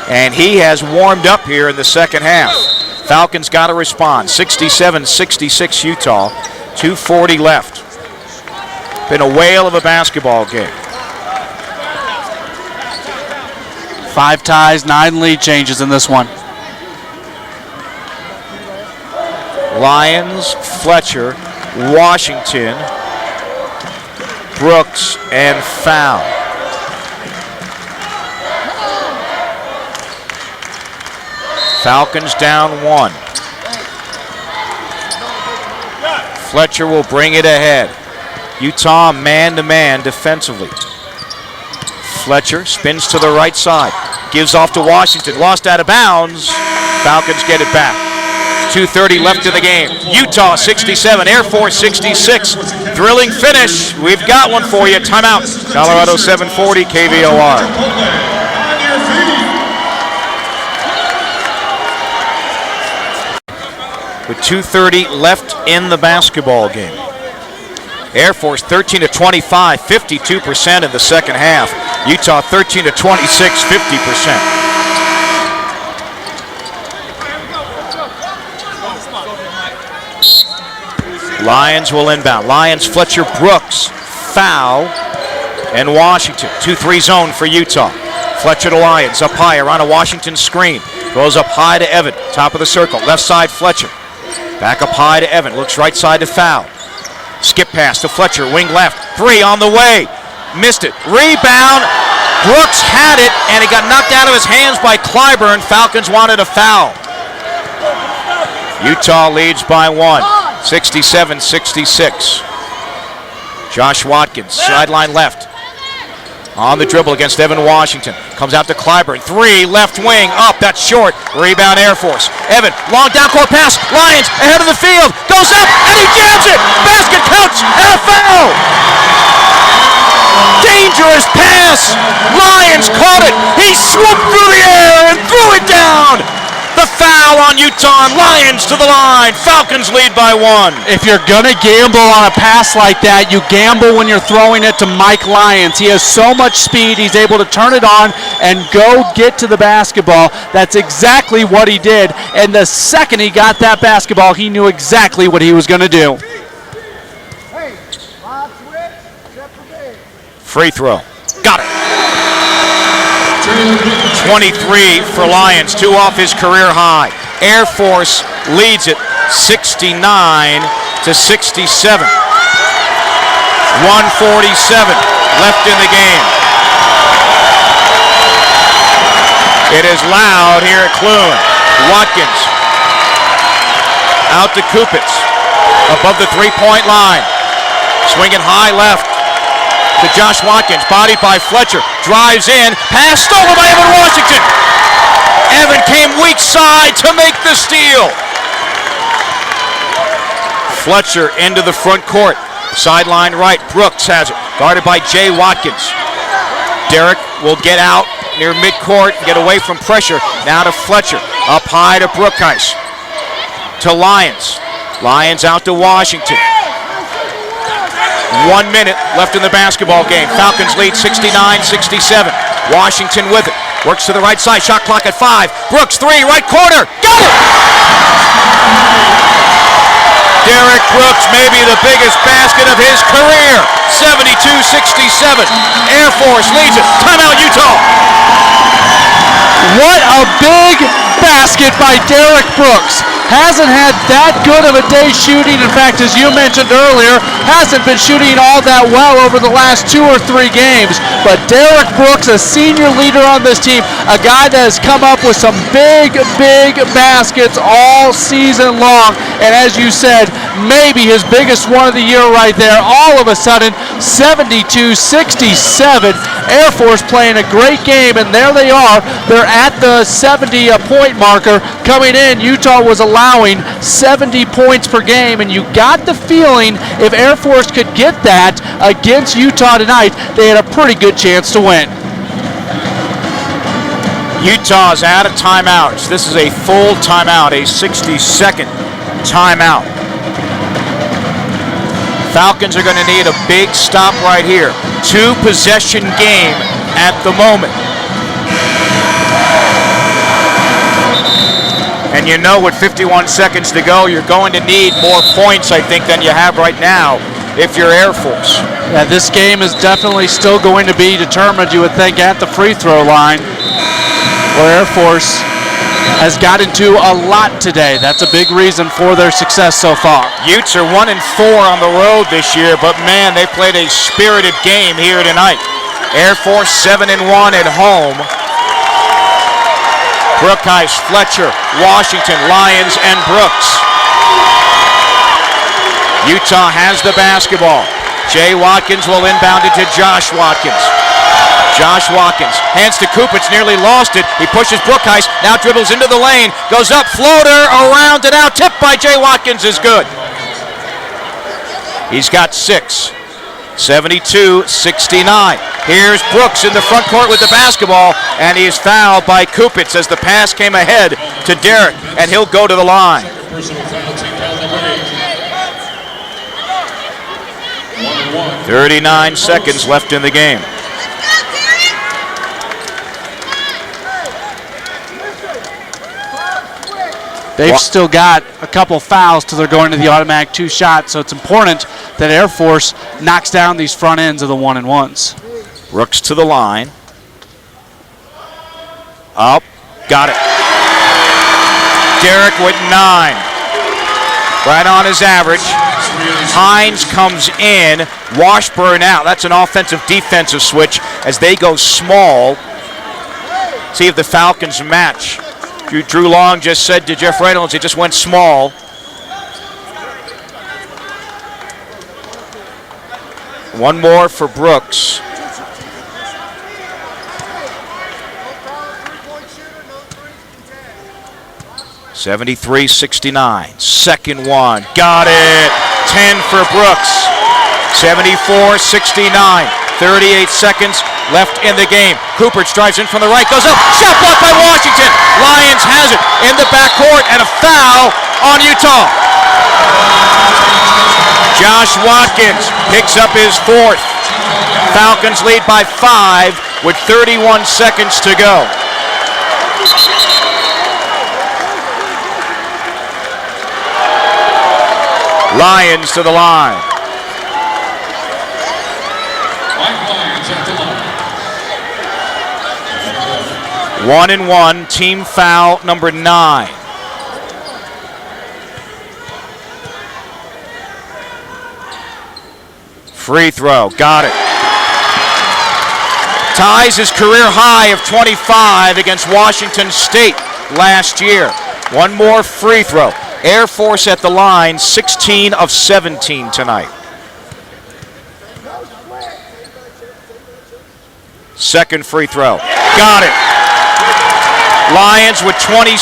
And he has warmed up here in the second half. Falcons got to respond. 67-66 Utah. 2:40 left. Been a whale of a basketball game. 5 ties, 9 lead changes in this one. Lyons, Fletcher, Washington, Brooks, and foul. Falcons down 1. Fletcher will bring it ahead. Utah man-to-man defensively. Fletcher spins to the right side. Gives off to Washington. Lost out of bounds. Falcons get it back. 2:30 left in the game. Utah 67, Air Force 66. Thrilling finish. We've got one for you. Timeout. Colorado 740 KVOR. With 2:30 left in the basketball game. Air Force 13-25, 52% in the second half. Utah 13-26, 50%. Lyons will inbound. Lyons, Fletcher, Brooks, foul, and Washington. 2-3 zone for Utah. Fletcher to Lyons, up high around a Washington screen. Goes up high to Evan, top of the circle. Left side, Fletcher. Back up high to Evan, looks right side to foul. Skip pass to Fletcher, wing left. 3 on the way. Missed it. Rebound. Brooks had it, and it got knocked out of his hands by Clyburn. Falcons wanted a foul. Utah leads by 1. 67-66. Josh Watkins, sideline left. On the dribble against Evan Washington. Comes out to Clyburn. 3, left wing, up, that's short. Rebound Air Force. Evan, long down court pass. Lyons ahead of the field. Goes up, and he jams it. Basket counts, and a foul. Dangerous pass. Lyons caught it. He swooped through the air and threw it down. The foul on Utah, and Lyons to the line. Falcons lead by 1. If you're going to gamble on a pass like that, you gamble when you're throwing it to Mike Lyons. He has so much speed, he's able to turn it on and go get to the basketball. That's exactly what he did. And the second he got that basketball, he knew exactly what he was going to do. Free throw. Got it. 23 for Lyons, 2 off his career high. Air Force leads it 69-67. 1:47 left in the game. It is loud here at Clune. Watkins out to Kupets, above the three-point line. Swinging high left to Josh Watkins, bodied by Fletcher, drives in, pass stolen by Evan Washington. Evan came weak side to make the steal. Fletcher into the front court, sideline right, Brooks has it, guarded by Jay Watkins. Derek will get out near midcourt, get away from pressure, now to Fletcher, up high to Brookheis, to Lyons. Lyons out to Washington. 1 minute left in the basketball game. Falcons lead 69-67. Washington with it. Works to the right side. Shot clock at 5. Brooks 3, right corner. Got it! Derek Brooks, maybe the biggest basket of his career. 72-67. Air Force leads it. Timeout, Utah. What a big basket by Derek Brooks. hasn't had that good of a day shooting. In fact, as you mentioned earlier, hasn't been shooting all that well over the last 2 or 3 games. But Derek Brooks, a senior leader on this team, a guy that has come up with some big baskets all season long. And as you said, maybe his biggest one of the year right there. All of a sudden, 72-67. Air Force playing a great game, and there they are. They're at the 70-point marker. Coming in, Utah was allowing 70 points per game, and you got the feeling if Air Force could get that against Utah tonight, they had a pretty good chance to win. Utah's out of timeouts. This is a full timeout, a 60-second timeout. Falcons are going to need a big stop right here. 2-possession game at the moment. And you know with 51 seconds to go, you're going to need more points, I think, than you have right now if you're Air Force. Yeah, this game is definitely still going to be determined, you would think, at the free throw line, where Air Force has got into a lot today. That's a big reason for their success so far. Utes are 1-4 on the road this year, but man, they played a spirited game here tonight. Air Force 7-1 at home. Brookheist, Fletcher, Washington, Lyons, and Brooks. Utah has the basketball. Jay Watkins will inbound it to Josh Watkins. Josh Watkins hands to Kupets, nearly lost it. He pushes Brookheist, now dribbles into the lane, goes up, floater, around and out, tipped by Jay Watkins is good. He's got 6. 72-69. Here's Brooks in the front court with the basketball, and he is fouled by Kupets as the pass came ahead to Derek, and he'll go to the line. Personal foul, team foul number 8. 39 seconds left in the game. They've still got a couple fouls till they're going to the automatic 2 shot, so it's important that Air Force knocks down these front ends of the 1-and-1s. Brooks to the line. Up, got it. Derek with 9. Right on his average. Hines comes in, Washburn out. That's an offensive-defensive switch as they go small. See if the Falcons match. Drew Long just said to Jeff Reynolds, he just went small. One more for Brooks. (73-69). Second one. Got it. 10 for Brooks. 74-69. 38 seconds left in the game. Kupets drives in from the right, goes up, shot blocked by Washington. Lyons has it in the backcourt, and a foul on Utah. Josh Watkins picks up his 4th. Falcons lead by 5 with 31 seconds to go. Lyons to the line. Lyons at the line. 1-1, team foul number 9. Free throw, got it. Ties his career high of 25 against Washington State last year. One more free throw. Air Force at the line, 16 of 17 tonight. Second free throw, got it. Lyons with 26,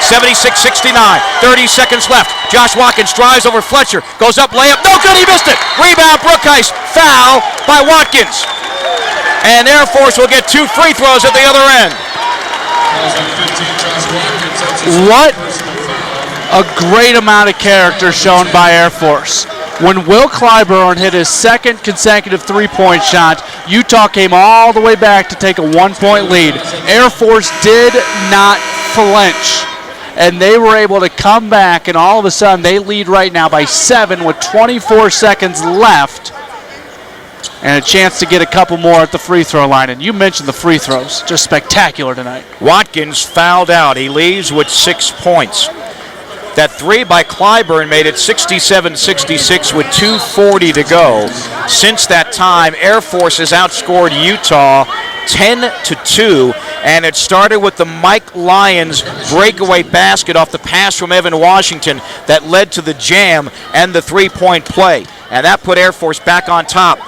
76-69, 30 seconds left. Josh Watkins drives over Fletcher, goes up, layup, no good, he missed it. Rebound, Brookheist, foul by Watkins. And Air Force will get 2 free throws at the other end. What a great amount of character shown by Air Force. When Will Clyburn hit his 2nd consecutive 3-point shot, Utah came all the way back to take a 1-point lead. Air Force did not flinch, and they were able to come back, and all of a sudden they lead right now by 7 with 24 seconds left and a chance to get a couple more at the free throw line. And you mentioned the free throws, just spectacular tonight. Watkins fouled out. He leaves with 6 points. That three by Clyburn made it 67-66 with 2:40 to go. Since that time, Air Force has outscored Utah 10-2, and it started with the Mike Lyons breakaway basket off the pass from Evan Washington that led to the jam and the three-point play. And that put Air Force back on top,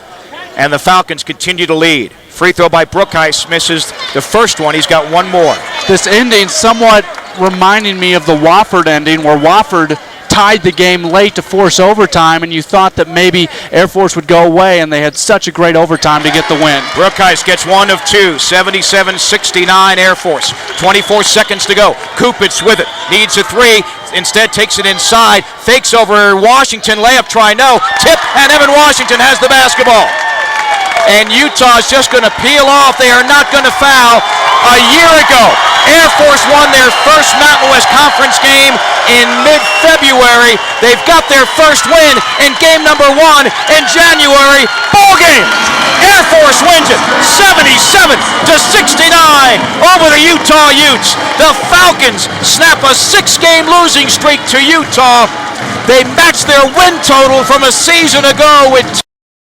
and the Falcons continue to lead. Free throw by Brookheist misses the first one. He's got one more. This ending somewhat reminding me of the Wofford ending, where Wofford tied the game late to force overtime, and you thought that maybe Air Force would go away, and they had such a great overtime to get the win. Brookheist gets one of two, 77-69 Air Force. 24 seconds to go. Kupets with it, needs a three, instead takes it inside, fakes over Washington, layup try, no, tip, and Evan Washington has the basketball. And Utah's just going to peel off. They are not going to foul. A year ago, Air Force won their first Mountain West Conference game in mid-February. They've got their first win in game number 1 in January. Ball game. Air Force wins it 77-69 over the Utah Utes. The Falcons snap a 6-game losing streak to Utah. They match their win total from a season ago with